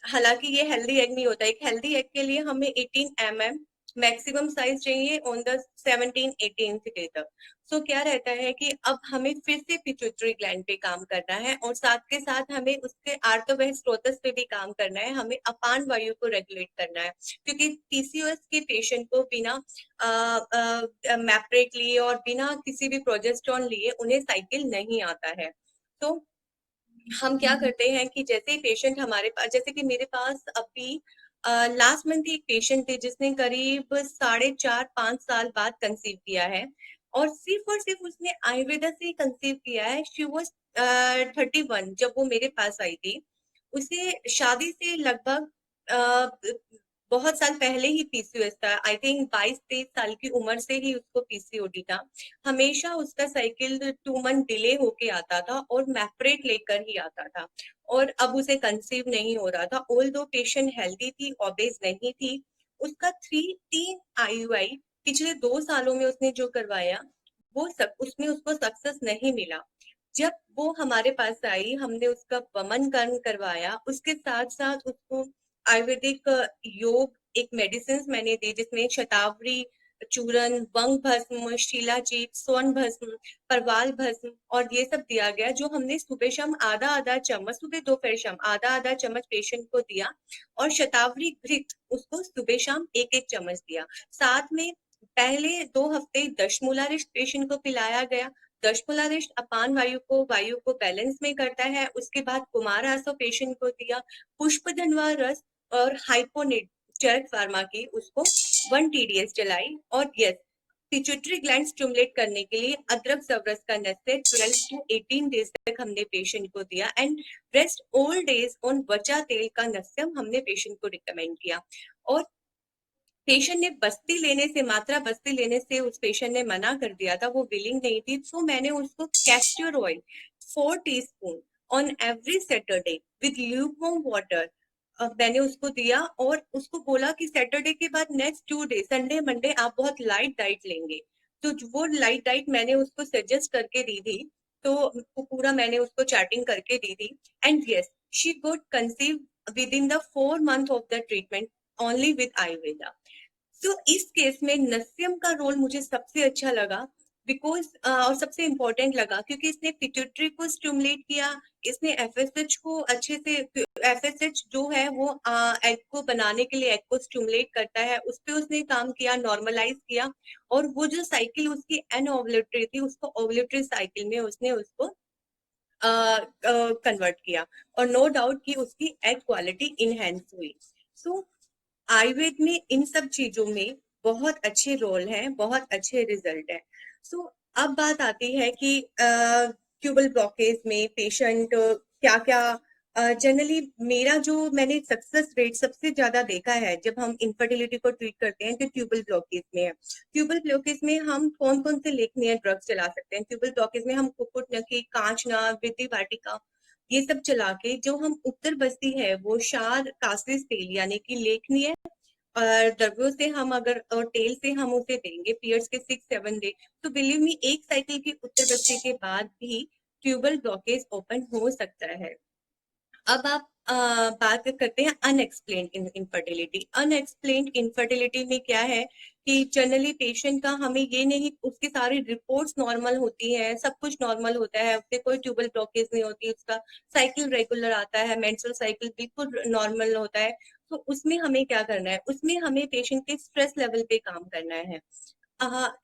हालांकि ये हेल्दी एग नहीं होता। एक हेल्दी एग के लिए हमें 18 mm मैक्सिमम साइज चाहिए ऑन द 17-18 डे तक। सो क्या रहता है कि अब हमें फिर से पिट्यूटरी ग्लैंड पे काम करना है, और साथ के साथ हमें उसके आर्थोवेस्क्रोतस पे भी काम करना है। हमें अपान वायु को रेगुलेट करना है, क्योंकि पीसीओएस के पेशेंट को बिना मैप्रेट लिए और बिना किसी भी प्रोजेस्टेरॉन लिए उन्हें साइकिल नहीं आता है। तो हम क्या करते हैं कि जैसे ही पेशेंट हमारे पास, जैसे कि मेरे पास अभी लास्ट मंथ एक पेशेंट थे जिसने करीब 4.5-5 साल बाद कंसीव किया है, और सिर्फ उसने आयुर्वेदा से कंसीव किया है। शी वॉज 31 जब वो मेरे पास आई थी। उसे शादी से लगभग बहुत साल पहले ही पीसीओएस था। आई थिंक 22-23 साल की उम्र से ही उसको पीसीओडी था। हमेशा उसका साइकिल 2 मंथ डिले होके आता था और मैप्रेट लेकर ही आता था, और अब उसे कंसीव नहीं हो रहा था। ऑल दो पेशेंट हेल्दी थी, ओबेस नहीं थी। उसका 3 टीन आईयूआई पिछले 2 सालों में उसने जो करवाया, वो सब उसमें उसको सक्सेस नहीं मिला। जब वो हमारे पास आई, हमने उसका वमन कर्म करवाया, उसके साथ साथ उसको आयुर्वेदिक योग एक मेडिसिन मैंने दी, जिसमें शतावरी चूरन, वंग भस्म, शिलाजीत, स्वर्ण भस्म, परवाल भस्म और ये सब दिया गया, जो हमने सुबह शाम आधा आधा चम्मच, सुबह दोपहर शाम आधा आधा चम्मच पेशेंट को दिया। और शतावरी घृत उसको सुबह शाम एक एक चम्मच दिया। साथ में पहले 2 हफ्ते दशमूलारिष्ट पेशेंट को पिलाया गया। दशमूलारिष्ट अपान वायु को बैलेंस में करता है। उसके बाद कुमार आसो पेशेंट को दिया। पुष्प धनवा रस और हाइपोनेट चरक फार्मा की उसको 1 TDS चलाई। और यस, पिट्यूटरी ग्लैंड स्टिमुलेट करने के लिए अदरक सवरस का नस्से 12 to 18 डेज तक हमने पेशेंट को दिया। And rest all days on वचा तेल का नस्यम हमने पेशेंट को रिकमेंड किया। और पेशेंट ने बस्ती लेने से, मात्रा बस्ती लेने से उस पेशेंट ने मना कर दिया था, वो विलिंग नहीं थी। सो मैंने उसको castor oil 4 teaspoon on every Saturday with lukewarm water. मैंने उसको दिया और उसको बोला कि सैटरडे के बाद नेक्स्ट 2 डे संडे मंडे आप बहुत लाइट डाइट लेंगे। तो वो लाइट डाइट मैंने उसको सजेस्ट करके दी थी। तो वो पूरा मैंने उसको चैटिंग करके दी थी। And yes, she good conceive within the 4 month of the treatment only with Ayurveda. तो इस केस में नस्यम का रोल मुझे सबसे अच्छा लगा, बिकॉज और सबसे इम्पोर्टेंट लगा क्योंकि इसने पिट्यूटरी को स्टिमुलेट किया। इसने एफएसएच को अच्छे से, एफएसएच जो है वो एग को बनाने के लिए एग को स्टिमुलेट करता है, उस पर उसने काम किया, नॉर्मलाइज किया। और वो जो साइकिल उसकी एनओवलेटरी थी, उसको ओवलेटरी साइकिल में उसने उसको कन्वर्ट किया। और नो डाउट कि उसकी एग क्वालिटी इनहेंस हुई। सो आयुर्वेद में इन सब चीजों में बहुत अच्छे रोल हैं, बहुत अच्छे रिजल्ट हैं। सो अब बात आती है कि ट्यूबल ब्लॉकेज में पेशेंट क्या क्या, जनरली मेरा जो मैंने सक्सेस रेट सबसे ज्यादा देखा है जब हम इनफर्टिलिटी को ट्रीट करते हैं तो ट्यूबल ब्लॉकेज में है। ट्यूबल ब्लॉकेज में हम कौन कौन से लेखनीय ड्रग्स चला सकते हैं? ट्यूबल ब्लॉकेज में हम कुकुट नकी, कांचना, वृद्धि वाटिका, ये सब चला के जो हम उत्तर बस्ती है वो क्षार कासिस तेल यानी कि लेखनीय और द्रव्यों से हम अगर और तेल से हम उसे देंगे पीरियड्स के 6-7 डे, तो बिलीव मी एक साइकिल की उत्तर बस्ती के बाद भी ट्यूबल ब्लॉकेज ओपन हो सकता है। अब आप बात करते हैं अनएक्सप्लेन्ड इनफर्टिलिटी। अनएक्सप्लेन्ड इनफर्टिलिटी में क्या है कि जनरली पेशेंट का हमें ये नहीं, उसकी सारी रिपोर्ट्स नॉर्मल होती है, सब कुछ नॉर्मल होता है, उससे कोई ट्यूबल ब्लॉकेज नहीं होती, उसका साइकिल रेगुलर आता है, मेंस्ट्रुअल साइकिल बिल्कुल नॉर्मल होता है। तो उसमें हमें क्या करना है? उसमें हमें पेशेंट के स्ट्रेस लेवल पे काम करना है।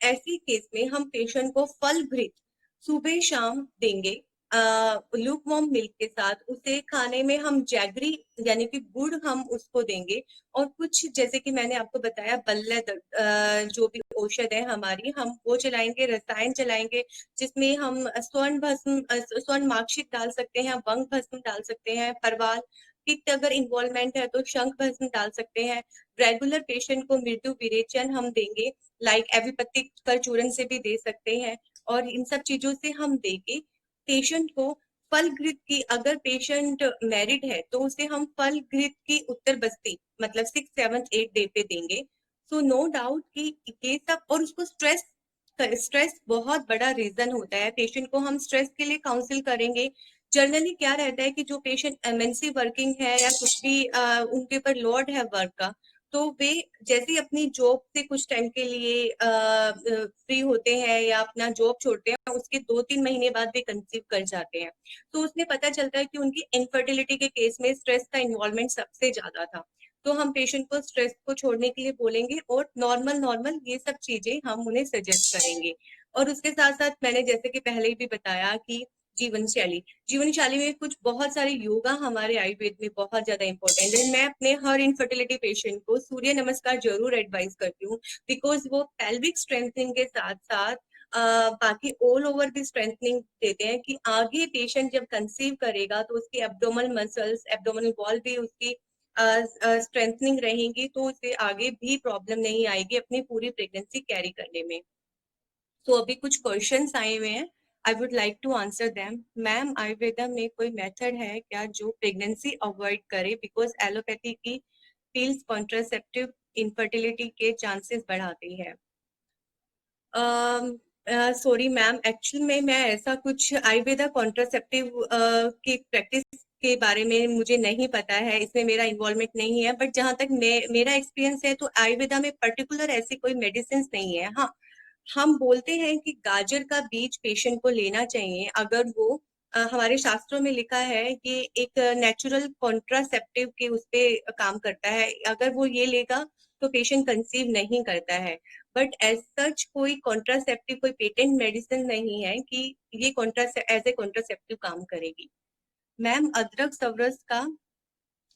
ऐसी केस में हम पेशेंट को फल घृत सुबह शाम देंगे, लूक वार्म मिल्क के साथ। उसे खाने में हम जैगरी यानी कि गुड़ हम उसको देंगे। और कुछ जैसे कि मैंने आपको बताया बल्ले जो भी औषध है हमारी, हम वो चलाएंगे, रसायन चलाएंगे, जिसमें हम स्वर्ण भस्म, स्वर्ण मार्कशीट डाल सकते हैं, वंग भस्म डाल सकते हैं, परवाल पित्त अगर इन्वॉल्वमेंट है तो शंख भस्म डाल सकते हैं। रेगुलर पेशेंट को मृत्यु विरेचन हम देंगे, लाइक एविपत्तिक कर चूर्ण से भी दे सकते हैं। और इन सब चीजों से हम देके पेशेंट को फल घृत की, अगर पेशेंट मैरिड है तो उसे हम फल घृत की उत्तर बस्ती मतलब 6-7-8 डे पे देंगे। सो नो डाउट कि ये सब, और उसको स्ट्रेस, स्ट्रेस बहुत बड़ा रीजन होता है। पेशेंट को हम स्ट्रेस के लिए काउंसिल करेंगे। जनरली क्या रहता है कि जो पेशेंट एमएनसी वर्किंग है या कुछ भी उनके ऊपर लोड है वर्क का, तो वे जैसे ही अपनी जॉब से कुछ टाइम के लिए फ्री होते हैं या अपना जॉब छोड़ते हैं, उसके 2-3 महीने बाद वे कंसीव कर जाते हैं। तो उसमें पता चलता है कि उनकी इनफर्टिलिटी के केस में स्ट्रेस का इन्वॉल्वमेंट सबसे ज्यादा था। तो हम पेशेंट को स्ट्रेस को छोड़ने के लिए बोलेंगे और नॉर्मल नॉर्मल ये सब चीजें हम उन्हें सजेस्ट करेंगे। और उसके साथ साथ मैंने जैसे कि पहले भी बताया कि जीवन शैली, जीवन शैली में कुछ बहुत सारे योगा हमारे आयुर्वेद में बहुत ज्यादा इंपॉर्टेंट है। मैं अपने हर इनफर्टिलिटी पेशेंट को सूर्य नमस्कार जरूर एडवाइस करती हूँ, बिकॉज वो पेल्विक स्ट्रेंथनिंग के साथ साथ बाकी ऑल ओवर भी स्ट्रेंथनिंग देते हैं कि आगे पेशेंट जब कंसीव करेगा तो उसकी एब्डोमिनल मसल्स, एब्डोमिनल वॉल भी उसकी स्ट्रेंथनिंग रहेंगी, तो उसे आगे भी प्रॉब्लम नहीं आएगी अपनी पूरी प्रेगनेंसी कैरी करने में। तो अभी कुछ क्वेश्चंस आए हुए हैं, I would like to answer them. Ma'am, Ayurveda में कोई मेथड है क्या जो प्रेगनेंसी अवॉइड करे, बिकॉज एलोपैथी की पिल्स कॉन्ट्रासेप्टिव इनफर्टिलिटी के चांसेस बढ़ाती है? सॉरी मैम, एक्चुअली में मैं ऐसा कुछ आयुर्वेदा कॉन्ट्रासेप्टिव की प्रैक्टिस के बारे में मुझे नहीं पता है, इसमें मेरा इन्वॉल्वमेंट नहीं है। बट जहां तक मेरा एक्सपीरियंस है तो आयुर्वेदा में पर्टिकुलर ऐसी कोई मेडिसिन नहीं है। हाँ, हम बोलते हैं कि गाजर का बीज पेशेंट को लेना चाहिए अगर वो, हमारे शास्त्रों में लिखा है कि एक नेचुरल कॉन्ट्रासेप्टिव के उस पे काम करता है, अगर वो ये लेगा तो पेशेंट कंसीव नहीं करता है। बट एज सच कोई कॉन्ट्रासेप्टिव, कोई पेटेंट मेडिसिन नहीं है कि ये कॉन्ट्रा एज ए कॉन्ट्रासेप्टिव काम करेगी। मैम, अदरक सवरस का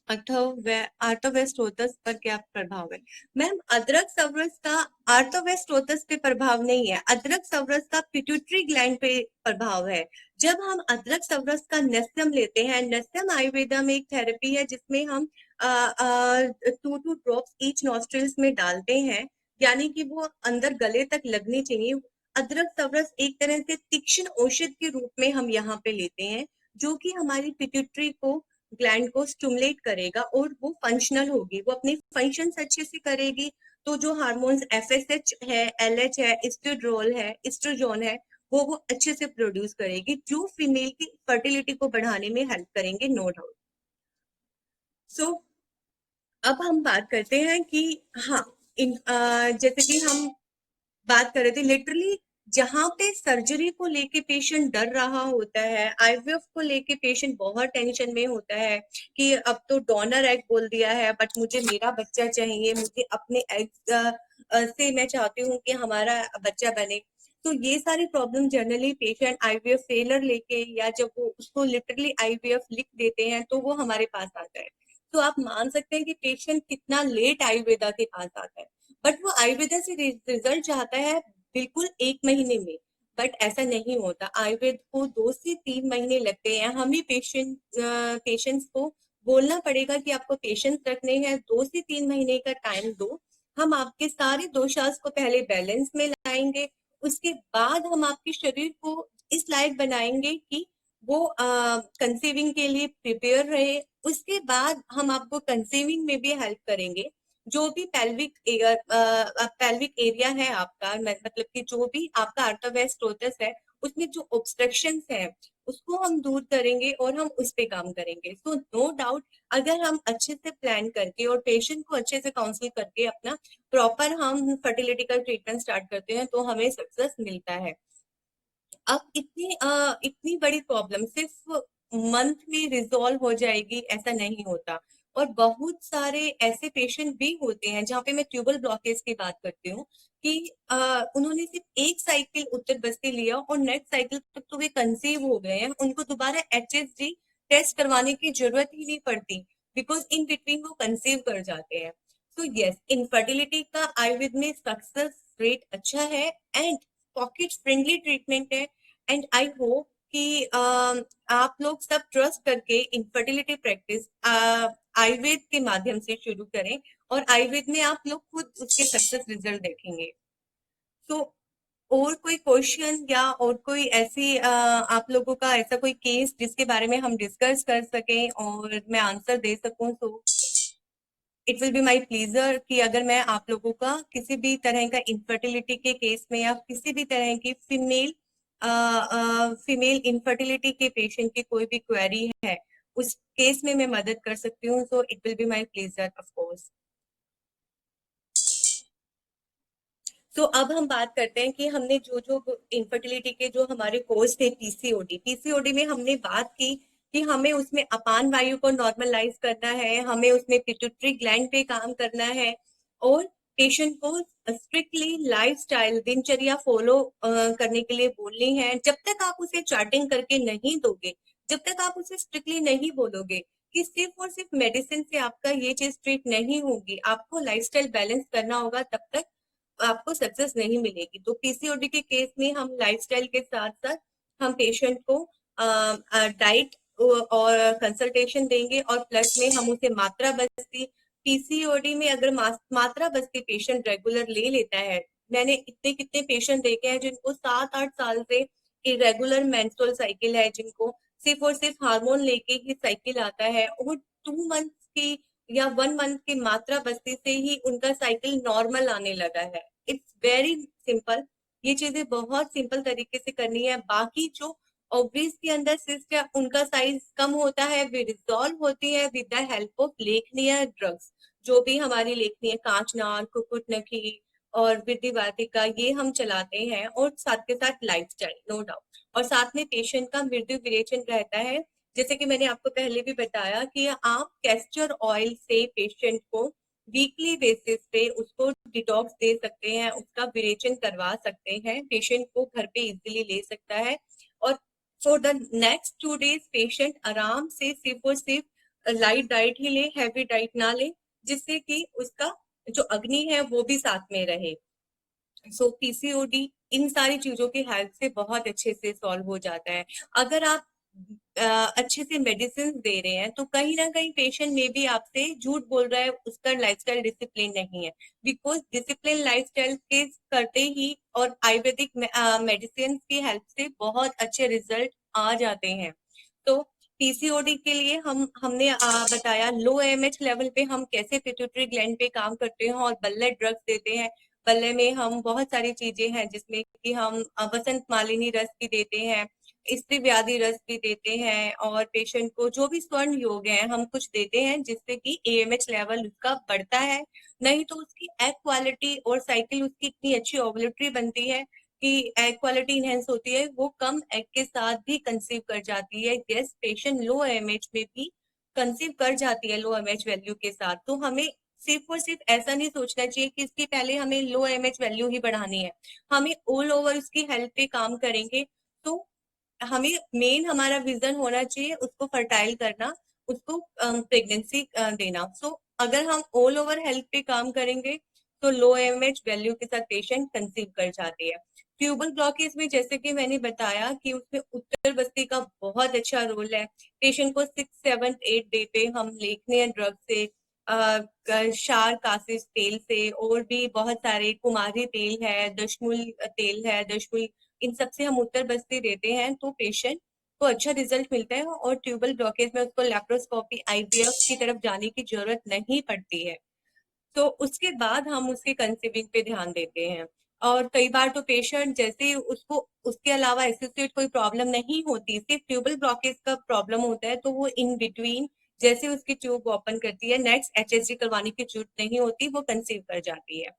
आर्थोवेस्टोतस पर क्या प्रभाव है? मैम, अदरक सवरस का आर्थोवेस्टोतस पे प्रभाव नहीं है, अदरक सवरस का पिट्यूटरी ग्लैंड पे प्रभाव है। जब हम अदरक सवरस का नस्यम लेते हैं, नस्यम आयुर्वेदा में एक थेरेपी है जिसमें हम 2-2 ड्रॉप्स ईच नॉस्ट्रिल्स में डालते हैं, यानी कि वो अंदर गले तक लगनी चाहिए। अदरक तवरस एक तरह से तीक्ष्ण औषध के रूप में हम यहाँ पे लेते हैं, जो कि हमारी पिट्यूटरी को, ग्लैंड को स्टिमुलेट करेगा और वो फंक्शनल होगी, वो अपने फंक्शंस अच्छे से करेगी। तो जो हार्मोन्स एफएसएच है, एलएच है, एस्ट्राड्रोल है, एस्ट्रोजोन है, वो अच्छे से प्रोड्यूस करेगी, जो फीमेल की फर्टिलिटी को बढ़ाने में हेल्प करेंगे, नो डाउट। सो अब हम बात करते हैं कि हाँ, जैसे कि हम बात कर रहे थे लिटरली, जहां पे सर्जरी को लेके पेशेंट डर रहा होता है, आईवीएफ को लेके पेशेंट बहुत टेंशन में होता है कि अब तो डोनर एग बोल दिया है, बट मुझे मेरा बच्चा चाहिए, मुझे अपने एग से मैं चाहती हूँ कि हमारा बच्चा बने। तो ये सारी problem generally patient IVF failure लेके, या जब वो उसको लिटरली आईवीएफ लिख देते हैं तो वो हमारे पास आता है। तो आप मान सकते हैं कि पेशेंट कितना लेट आयुर्वेदा के पास आता है, बट वो आयुर्वेदा से रिजल्ट चाहता है बिल्कुल 1 महीने में। बट ऐसा नहीं होता, आयुर्वेद को 2 से 3 महीने लगते हैं। हम ही पेशेंट्स को बोलना पड़ेगा कि आपको पेशेंस रखने हैं, 2 से 3 महीने का टाइम दो। हम आपके सारे दोषास को पहले बैलेंस में लाएंगे, उसके बाद हम आपके शरीर को इस लायक बनाएंगे कि वो कंसीविंग के लिए प्रिपेयर रहे। उसके बाद हम आपको कंसीविंग में भी हेल्प करेंगे। जो भी पेल्विक एरिया है आपका, मतलब कि जो भी आपका आर्टरवेयर स्टोटस है, उसमें जो ऑब्स्ट्रक्शंस है उसको हम दूर करेंगे और हम उस पे काम करेंगे। सो नो डाउट, अगर हम अच्छे से प्लान करके और पेशेंट को अच्छे से काउंसिल करके अपना प्रॉपर हम फर्टिलिटी का ट्रीटमेंट स्टार्ट करते हैं तो हमें सक्सेस मिलता है। अब इतनी बड़ी प्रॉब्लम सिर्फ मंथ में रिजॉल्व हो जाएगी ऐसा नहीं होता। और बहुत सारे ऐसे पेशेंट भी होते हैं जहाँ पे मैं ट्यूबल ब्लॉकेज की बात करती हूँ कि उन्होंने सिर्फ एक साइकिल उत्तर बस्ती लिया और नेक्स्ट साइकिल तक तो वे कंसीव हो गए हैं, उनको दोबारा एचएसजी टेस्ट करवाने की जरूरत ही नहीं पड़ती, बिकॉज इन बिटवीन वो कंसीव कर जाते हैं। तो यस, इनफर्टिलिटी का आयुर्वेद में सक्सेस रेट अच्छा है एंड पॉकेट फ्रेंडली ट्रीटमेंट है। एंड आई होप कि आप लोग सब ट्रस्ट करके इनफर्टिलिटी प्रैक्टिस आयुर्वेद के माध्यम से शुरू करें, और आयुर्वेद में आप लोग खुद उसके सक्सेस रिजल्ट देखेंगे। तो और कोई क्वेश्चन या और कोई ऐसी आप लोगों का ऐसा कोई केस जिसके बारे में हम डिस्कस कर सकें और मैं आंसर दे सकूं, तो it will be my pleaser कि अगर मैं आप लोगों का किसी भी तरह का इनफर्टिलिटी के केस में या किसी भी तरह की फीमेल इनफर्टिलिटी के पेशेंट की कोई भी क्वेरी है, उस केस में मैं मदद कर सकती हूँ, so it will be my pleaser of course. तो अब हम बात करते हैं कि हमने जो जो इनफर्टिलिटी के जो हमारे कोर्स थे, पीसीओडी, पीसीओडी में हमने बात की कि हमें उसमें अपान वायु को नॉर्मलाइज करना है, हमें उसमें पिट्यूटरी ग्लैंड पे काम करना है, और पेशेंट को स्ट्रिक्टली लाइफस्टाइल दिनचर्या फॉलो करने के लिए बोलनी है। जब तक आप उसे चार्टिंग करके नहीं दोगे, जब तक आप उसे स्ट्रिक्टली नहीं बोलोगे कि सिर्फ और सिर्फ मेडिसिन से आपका ये चीज ट्रीट नहीं होगी, आपको लाइफस्टाइल बैलेंस करना होगा, तब तक आपको सक्सेस नहीं मिलेगी। तो पीसीओडी के केस में हम लाइफस्टाइल के साथ साथ हम पेशेंट को डाइट और कंसल्टेशन देंगे, और प्लस में हम उसे मात्रा बस्ती, पीसीओडी में अगर मात्रा बस्ती पेशेंट रेगुलर ले लेता है, मैंने इतने कितने पेशेंट देखे हैं जिनको 7-8 साल से इरेगुलर मेंस्ट्रुअल साइकिल है, जिनको सिर्फ और सिर्फ हार्मोन लेके ही साइकिल आता है, और 2 मंथ की या 1 मंथ की मात्रा बस्ती से ही उनका साइकिल नॉर्मल आने लगा है। इट्स वेरी सिंपल, ये चीजें बहुत सिंपल तरीके से करनी है। बाकी जो ओवरीज के अंदर सिस्ट है उनका साइज कम होता है, वे रिजॉल्व होती है विद द हेल्प ऑफ लेखनीय ड्रग्स। जो भी हमारी लेखनीय कांचनार, कुकुटनखी और विधि वाटिका, ये हम चलाते हैं, और साथ के साथ लाइफस्टाइल, नो डाउट। और साथ में पेशेंट का मृत्यु विरेचन रहता है। जैसे कि मैंने आपको पहले भी बताया कि आप कैस्टर ऑयल से पेशेंट को वीकली बेसिस पे उसको डिटॉक्स दे सकते हैं, उसका विरेचन करवा सकते हैं, पेशेंट को घर पे इजीली ले सकता है। और for the next 2 days patient आराम से सिर्फ और सिर्फ लाइट डाइट ही ले, हैवी डाइट ना ले, जिससे कि उसका जो अग्नि है वो भी साथ में रहे। सो पीसीओडी इन सारी चीजों की हेल्प से बहुत अच्छे से सॉल्व हो जाता है। अगर आप अच्छे से मेडिसिन दे रहे हैं, तो कहीं ना कहीं पेशेंट में भी आपसे झूठ बोल रहा है, उसका लाइफस्टाइल डिसिप्लिन नहीं है। बिकॉज डिसिप्लिन लाइफस्टाइल के करते ही और आयुर्वेदिक मेडिसिन की हेल्प से बहुत अच्छे रिजल्ट आ जाते हैं। तो पीसीओडी के लिए हमने बताया लो एमएच लेवल पे हम कैसे पिट्यूटरी ग्लैंड पे काम करते हैं और बल्ले ड्रग्स देते हैं। बल्ले में हम बहुत सारी चीजें हैं जिसमें कि हम वसंत मालिनी रस भी देते हैं, स्त्री व्याधि रस भी देते हैं, और पेशेंट को जो भी स्वर्ण योग है हम कुछ देते हैं जिससे कि एएमएच लेवल उसका बढ़ता है। नहीं तो उसकी एग क्वालिटी और साइकिल उसकी इतनी अच्छी ओवुलेटरी बनती है कि एग क्वालिटी इनहेंस होती है, वो कम एग के साथ भी कंसीव कर जाती है। यस, पेशेंट लो एमएच में भी कंसीव कर जाती है लो एमएच वैल्यू के साथ। तो हमें सिर्फ और सिर्फ ऐसा नहीं सोचना चाहिए कि इसके पहले हमें लो एमएच वैल्यू ही बढ़ानी है, हमें ऑल ओवर उसकी हेल्थ पे काम करेंगे। तो हमें मेन हमारा विजन होना चाहिए उसको फर्टाइल करना, उसको प्रेगनेंसी देना। सो अगर हम ऑल ओवर हेल्थ पे काम करेंगे तो लो एमएच वैल्यू के साथ पेशेंट कंसीव कर जाती है। ट्यूबल ब्लॉकेज में जैसे कि मैंने बताया कि उसमें उत्तर बस्ती का बहुत अच्छा रोल है। पेशेंट को 6, 7, 8 डे पे हम लेखने हैं ड्रग से, क्षार कासिस तेल से, और भी बहुत सारे कुमारी तेल है, दशमूल तेल है, दशमूल, इन सब से हम उत्तर बस्ती देते हैं तो पेशेंट को अच्छा रिजल्ट मिलता है, और ट्यूबल ब्लॉकेज में उसको लेप्रोस्कोपी आईवीएफ की तरफ जाने की जरूरत नहीं पड़ती है। तो उसके बाद हम उसके कंसीविंग पे ध्यान देते हैं। और कई बार तो पेशेंट जैसे उसको उसके अलावा एसोसिएट कोई प्रॉब्लम नहीं होती, सिर्फ ट्यूबल ब्लॉकेज का प्रॉब्लम होता है, तो वो इन बिटवीन जैसे उसकी ट्यूब ओपन करती है, नेक्स्ट एचएसजी करवाने की जरूरत नहीं होती, वो कंसीव कर जाती है।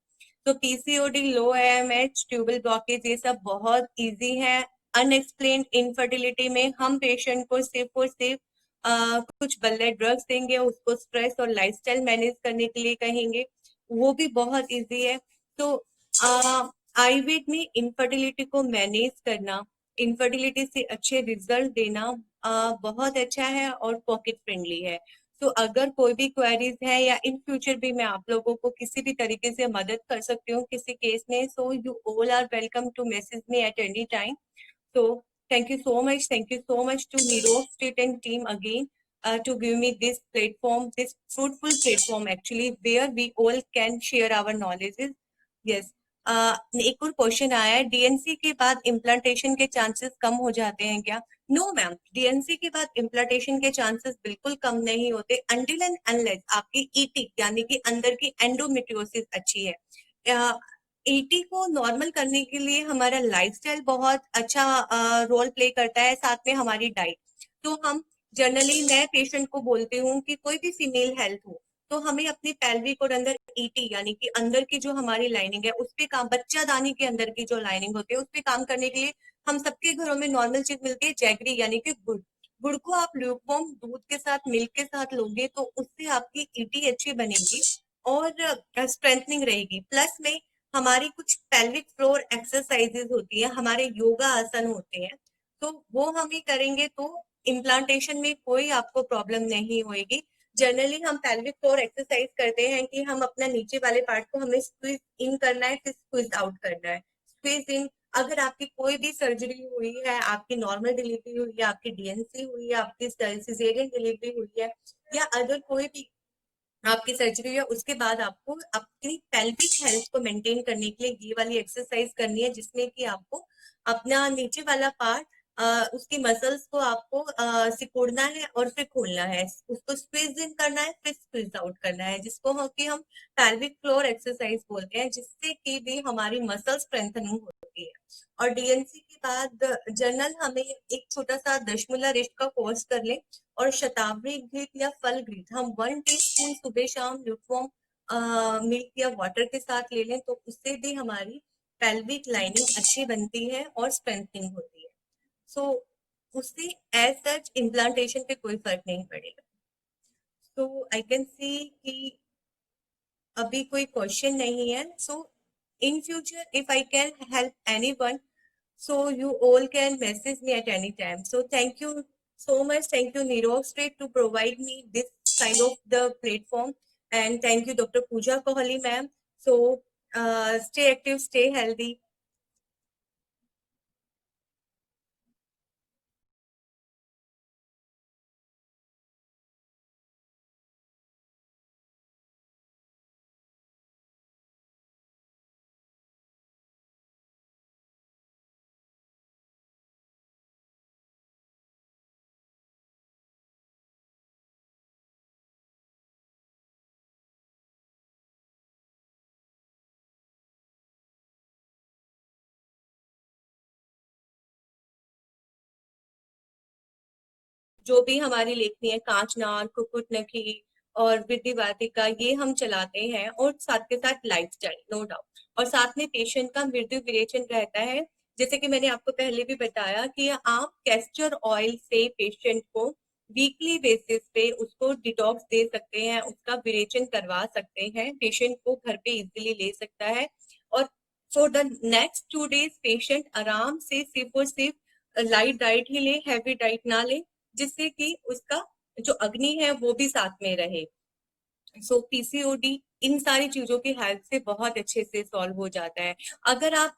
तो पीसीओडी, लो एएमएच, ट्यूबल ब्लॉकेज, ये सब बहुत इजी है। अनएक्सप्लेन्ड इनफर्टिलिटी में हम पेशेंट को सिर्फ और सिर्फ कुछ बल्ले ड्रग्स देंगे, उसको स्ट्रेस और लाइफस्टाइल मैनेज करने के लिए कहेंगे, वो भी बहुत इजी है। तो आयुर्वेद में इनफर्टिलिटी को मैनेज करना, इनफर्टिलिटी से अच्छे रिजल्ट देना बहुत अच्छा है और पॉकेट फ्रेंडली है। तो अगर कोई भी क्वेरीज है या इन फ्यूचर भी मैं आप लोगों को किसी भी तरीके से मदद कर सकती हूँ किसी केस में, so you all are welcome to message me at any time. So thank you so much. Thank you so much to Nero Street and team again to give me this platform, this fruitful platform actually, where we all can share our knowledges. Yes. एक और question आया है, DNC के बाद implantation के chances कम हो जाते हैं क्या? नो मैम, डीएनसी के बाद इम्प्लांटेशन के चांसेस बिल्कुल कम नहीं होते, अनटिल एंड अनलेस आपकी ईटी यानी कि अंदर की एंडोमेट्रियोसिस अच्छी है। ईटी को नॉर्मल करने के लिए हमारा लाइफस्टाइल बहुत अच्छा रोल प्ले करता है, साथ में हमारी डाइट। तो हम जनरली मैं पेशेंट को बोलती हूँ कि कोई भी फीमेल हेल्थ हो तो हमें अपनी पेल्विक और अंदर ईटी यानी कि अंदर की जो हमारी लाइनिंग है उस पे काम, बच्चादानी के अंदर की जो लाइनिंग होती है उस पे काम करने के लिए हम सबके घरों में नॉर्मल चीज मिलती है, जैगरी यानी कि गुड़। गुड़ को आप ल्यूकवार्म दूध के साथ, मिल्क के साथ लोगे तो उससे आपकी ईटी अच्छी बनेगी और स्ट्रेंथनिंग रहेगी। प्लस में हमारी कुछ पेल्विक फ्लोर एक्सरसाइजेज होती है, हमारे योगा आसन होते हैं, तो वो हम ही करेंगे तो इम्प्लांटेशन में कोई आपको प्रॉब्लम नहीं होगी। जनरली हम पेल्विक फ्लोर एक्सरसाइज करते हैं कि हम अपना नीचे वाले पार्ट को हमें स्क्वीज इन करना है, फिर स्क्वीज आउट करना है। स्क्वीज इन, अगर आपकी कोई भी सर्जरी हुई है, आपकी नॉर्मल डिलीवरी हुई है, आपकी डीएनसी हुई है, आपकी सिजेरियन डिलीवरी हुई है, या अगर कोई भी आपकी सर्जरी है, उसके बाद आपको अपनी पेल्विक हेल्थ को मेंटेन करने के लिए ये वाली एक्सरसाइज करनी है, जिसमें कि आपको अपना नीचे वाला पार्ट, उसकी मसल्स को आपको सिकुड़ना है और फिर खोलना है, उसको स्क्वीज इन करना है, फिर स्क्वीज आउट करना है, जिसको कि हम पेल्विक फ्लोर एक्सरसाइज बोलते हैं, जिससे कि भी हमारी मसल स्ट्रेंथनिंग होती है। और डीएनसी के बाद जनरल हमें एक छोटा सा दशमूला रिस्ट का कोर्स कर ले, और शतावरी घृत या फल घृत हम 1 टीस्पून सुबह शाम ल्यूकवार्म मिल्क या वाटर के साथ ले लें, तो उससे भी हमारी पेल्विक लाइनिंग अच्छी बनती है और स्ट्रेंथनिंग होती है। सो उससे एज सच इम्प्लांटेशन पे कोई फर्क नहीं पड़ेगा। सो आई कैन सी कि अभी कोई क्वेश्चन नहीं है। So in future if I can help any one, so you all can message me at any time. So thank you so much. Thank you Nirov Street to provide me this kind of the platform, and thank you Dr. Pooja Kohli ma'am. So stay active, stay healthy. जो भी हमारी लेखनी है, कांचनार, कुकुटनखी और विद्यावाटिका, ये हम चलाते हैं, और साथ के साथ लाइफस्टाइल, नो डाउट। और साथ में पेशेंट का मृत्यु विरेचन रहता है। जैसे कि मैंने आपको पहले भी बताया कि आप कैस्टर ऑयल से पेशेंट को वीकली बेसिस पे उसको डिटॉक्स दे सकते हैं, उसका विरेचन करवा सकते हैं, पेशेंट को घर पे इजीली ले सकता है। और for the next 2 days patient आराम से सिर्फ और सिर्फ लाइट डाइट ही ले, हैवी डाइट ना ले, जिससे कि उसका जो अग्नि है वो भी साथ में रहे। सो पीसीओडी इन सारी चीजों की हेल्प से बहुत अच्छे से सॉल्व हो जाता है। अगर आप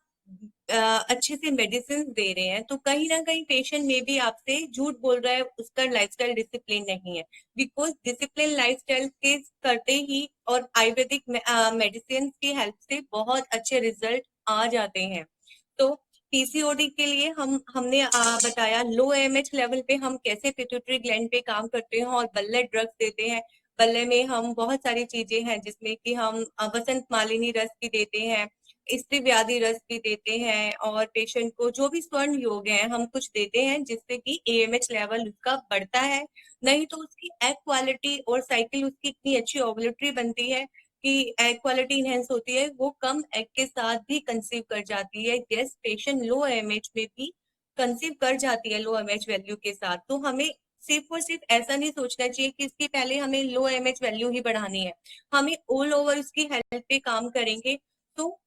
अच्छे से मेडिसिन दे रहे हैं तो कहीं ना कहीं पेशेंट में भी आपसे झूठ बोल रहा है, उसका लाइफस्टाइल डिसिप्लिन नहीं है। बिकॉज डिसिप्लिन लाइफस्टाइल के करते ही और आयुर्वेदिक मेडिसिन की हेल्प से बहुत अच्छे रिजल्ट आ जाते हैं। तो पीसीओडी के लिए हमने बताया लो एमएच लेवल पे हम कैसे पिट्यूटरी ग्लैंड पे काम करते हैं और बल्ले ड्रग्स देते हैं। बल्ले में हम बहुत सारी चीजें हैं, जिसमें कि हम वसंत मालिनी रस भी देते हैं, स्त्री व्याधि रस भी देते हैं, और पेशेंट को जो भी स्वर्ण योग है हम कुछ देते हैं, जिससे कि एएमएच लेवल उसका बढ़ता है। नहीं तो उसकी एग क्वालिटी और साइकिल उसकी इतनी अच्छी ओवुलेटरी बनती है कि एग क्वालिटी इनहेंस होती है, वो कम एग के साथ भी कंसीव कर जाती है। यस, पेशेंट लो एमएच में भी कंसीव कर जाती है लो एमएच वैल्यू के साथ। तो हमें सिर्फ और सिर्फ ऐसा नहीं सोचना चाहिए कि इसके पहले हमें लो एमएच वैल्यू ही बढ़ानी है, हमें ऑल ओवर उसकी हेल्थ पे काम करेंगे। तो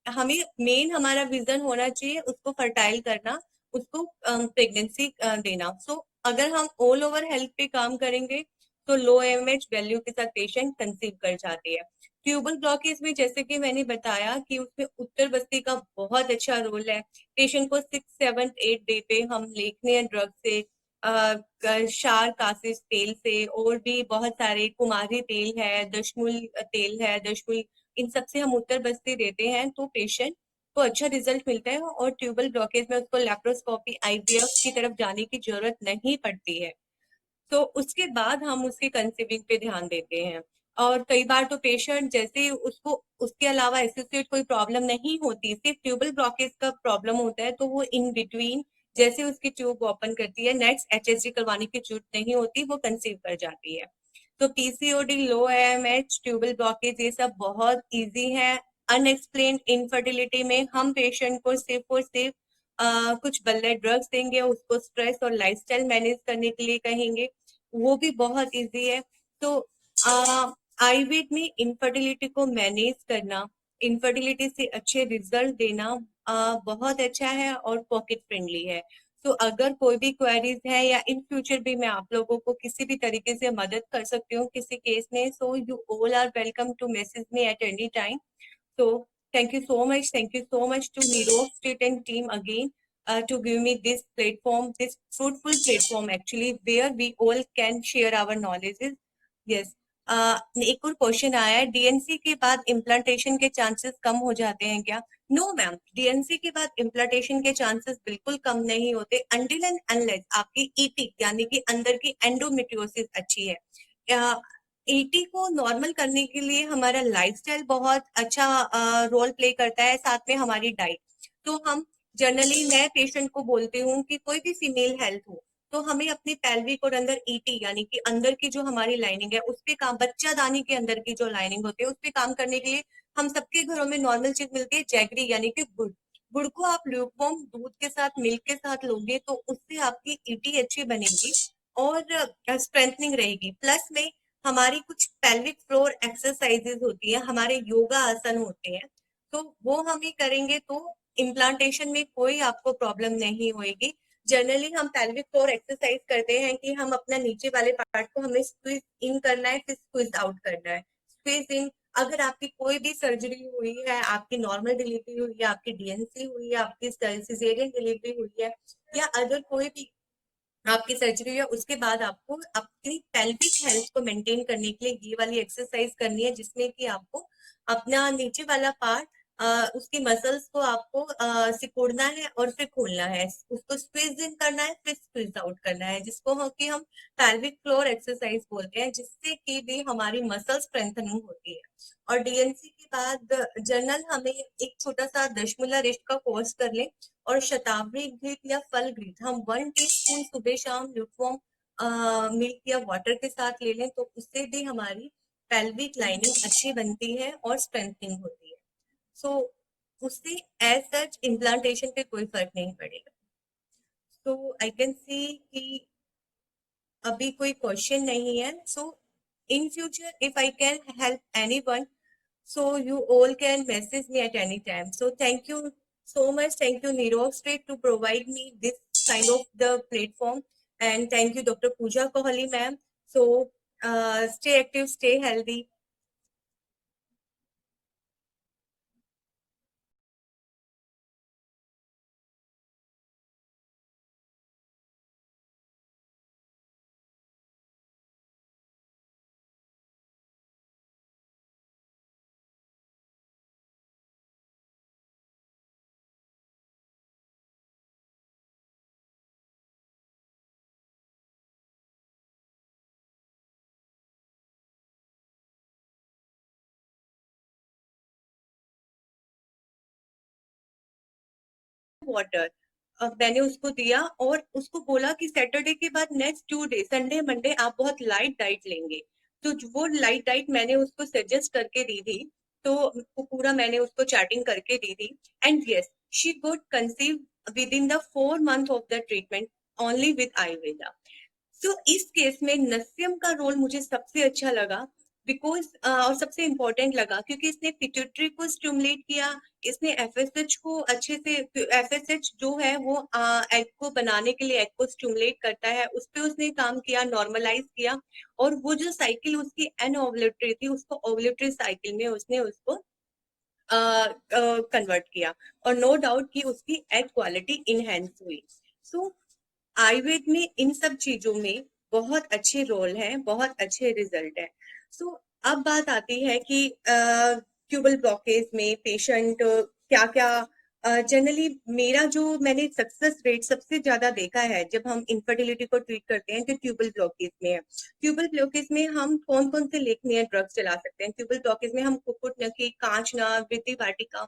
हमें मेन हमारा विजन होना चाहिए उसको फर्टाइल करना, उसको प्रेगनेंसी देना। सो अगर हम ऑल ओवर हेल्थ पे काम करेंगे तो लो एमएच वैल्यू के साथ पेशेंट कंसीव कर जाती है। ट्यूबल ब्लॉकेज में जैसे कि मैंने बताया कि उसमें उत्तर बस्ती का बहुत अच्छा रोल है। पेशेंट को 6, 7, 8 डे पे हम लेखनीय ड्रग से, क्षार कासिस तेल से, और भी बहुत सारे कुमारी तेल है, दशमूल तेल है, दशमूल, इन सब से हम उत्तर बस्ती देते हैं, तो पेशेंट को अच्छा रिजल्ट मिलता है, और ट्यूबल ब्लॉकेज में उसको लेप्रोस्कोपी आईवीएफ की तरफ जाने की जरूरत नहीं पड़ती है। तो उसके बाद हम उसके कंसीविंग पे ध्यान देते हैं। और कई बार तो पेशेंट जैसे उसको उसके अलावा एसोसिएट कोई प्रॉब्लम नहीं होती, सिर्फ ट्यूबल ब्लॉकेज का प्रॉब्लम होता है, तो वो इन बिटवीन जैसे उसकी ट्यूब ओपन करती है, नेक्स्ट एचएसजी करवाने की जरूरत नहीं होती, वो कंसीव कर जाती है। तो पीसीओडी, लो एएमएच, ट्यूबल ब्लॉकेज, ये सब बहुत इजी है। अनएक्सप्लेन्ड इनफर्टिलिटी में हम पेशेंट को सिर्फ और सिर्फ कुछ बल्ले ड्रग्स देंगे, उसको स्ट्रेस और लाइफस्टाइल मैनेज करने के लिए कहेंगे, वो भी बहुत इजी है। तो आयुर्वेद में इनफर्टिलिटी को मैनेज करना, इनफर्टिलिटी से अच्छे रिजल्ट देना बहुत अच्छा है और पॉकेट फ्रेंडली है। तो अगर कोई भी क्वेरीज है या इन फ्यूचर भी मैं आप लोगों को किसी भी तरीके से मदद कर सकती हूँ किसी केस में, so you all are welcome to message me at any time. So thank you so much. Thank you so much to Miro Street and team again to give me this platform, this fruitful platform actually, where we all can share our knowledges. Yes. एक और question आया है, DNC के बाद implantation के chances कम हो जाते हैं क्या? नो मैम, डीएनसी के बाद इम्प्लांटेशन के चांसेस बिल्कुल कम नहीं होते, अनटिल एंड अनलेस आपकी ईटी यानी कि अंदर की एंडोमेट्रियोसिस अच्छी है। ईटी को नॉर्मल करने के लिए हमारा लाइफस्टाइल बहुत अच्छा रोल प्ले करता है, साथ में हमारी डाइट। तो हम जनरली, मैं पेशेंट को बोलती हूँ कि कोई भी फीमेल हेल्थ हो तो हमें अपनी पेल्विक और अंदर ईटी यानी कि अंदर की जो हमारी लाइनिंग है उस पे काम, बच्चादानी के अंदर की जो लाइनिंग होती है उस पे काम करने के लिए हम सबके घरों में नॉर्मल चीज मिलती है, जैगरी यानी कि गुड़। गुड़ को आप ल्यूकवार्म दूध के साथ, मिल्क के साथ लोगे तो उससे आपकी ईटी अच्छी बनेगी और स्ट्रेंथनिंग रहेगी। प्लस में हमारी कुछ पेल्विक फ्लोर एक्सरसाइजेज होती है, हमारे योगा आसन होते हैं, तो वो हमें करेंगे तो इम्प्लांटेशन में कोई आपको प्रॉब्लम नहीं होगी। जनरली हम पेल्विक फ्लोर एक्सरसाइज करते हैं कि हम अपना नीचे वाले पार्ट को हमें स्क्वीज इन करना है, फिर स्क्वीज आउट करना है। स्क्वीज इन, अगर आपकी कोई भी सर्जरी हुई है, आपकी नॉर्मल डिलीवरी हुई है, आपकी डीएनसी हुई है, आपकी सिजेरियन डिलीवरी हुई है, या अगर कोई भी आपकी सर्जरी है, उसके बाद आपको अपनी पेल्विक हेल्थ को मेंटेन करने के लिए ये वाली एक्सरसाइज करनी है, जिसमें कि आपको अपना नीचे वाला पार्ट, उसकी मसल्स को आपको सिकुड़ना है और फिर खोलना है, उसको स्क्वीज इन करना है, फिर स्क्वीज आउट करना है, जिसको कि हम पेल्विक फ्लोर एक्सरसाइज बोलते हैं, जिससे कि भी हमारी मसल स्ट्रेंथनिंग होती है। और डीएनसी के बाद जनरल हमें एक छोटा सा दशमूला रिस्ट का कोर्स कर ले, और शतावरी घृत या फल घृत हम 1 टीस्पून सुबह शाम ल्यूकवार्म मिल्क या वाटर के साथ ले लें तो उससे भी हमारी पेल्विक लाइनिंग अच्छी बनती है और स्ट्रेंथनिंग होती है। सो उससे एज सच इम्प्लांटेशन पे कोई फर्क नहीं पड़ेगा। सो आई कैन सी कि अभी कोई क्वेश्चन नहीं है। So in future if I can help anyone, so you all can message me at any time. So thank you so much. Thank you Nirox Trade to provide me this kind of the platform, and thank you Dr. Pooja Kohli ma'am. So stay active, stay healthy. Water मैंने उसको दिया और उसको बोला कि Saturday के बाद next 2 day Sunday Monday आप बहुत लाइट डाइट लेंगे। तो वो लाइट डाइट मैंने उसको सजेस्ट करके दी थी। तो वो पूरा मैंने उसको चार्टिंग करके दी थी। And yes, she got conceive within the 4 month of the treatment only with Ayurveda. So इस केस में नस्यम का रोल मुझे सबसे अच्छा लगा, बिकॉज और सबसे इम्पोर्टेंट लगा क्योंकि इसने पिट्यूटरी को स्टिमुलेट किया। इसने एफएसएच को अच्छे से, एफएसएच जो है वो एग को बनाने के लिए एग को स्टिमुलेट करता है, उस पर उसने काम किया, नॉर्मलाइज किया। और वो जो साइकिल उसकी एन ओवुलेटरी थी उसको ओवुलेटरी साइकिल में उसने उसको कन्वर्ट किया। और नो डाउट कि उसकी एग क्वालिटी इनहेंस हुई। सो आयुर्वेद में इन सब चीजों में बहुत अच्छे रोल हैं, बहुत अच्छे रिजल्ट है। सो अब बात आती है कि ट्यूबल ब्लॉकेज में पेशेंट क्या क्या, जनरली मेरा जो मैंने सक्सेस रेट सबसे ज्यादा देखा है जब हम इनफर्टिलिटी को ट्रीट करते हैं तो ट्यूबल ब्लॉकेज में है। ट्यूबल ब्लॉकेज में हम कौन कौन से लेखनीय ड्रग्स चला सकते हैं? ट्यूबल ब्लॉकेज में हम कुकुट नकी, कांचना, वृद्धि वाटिका,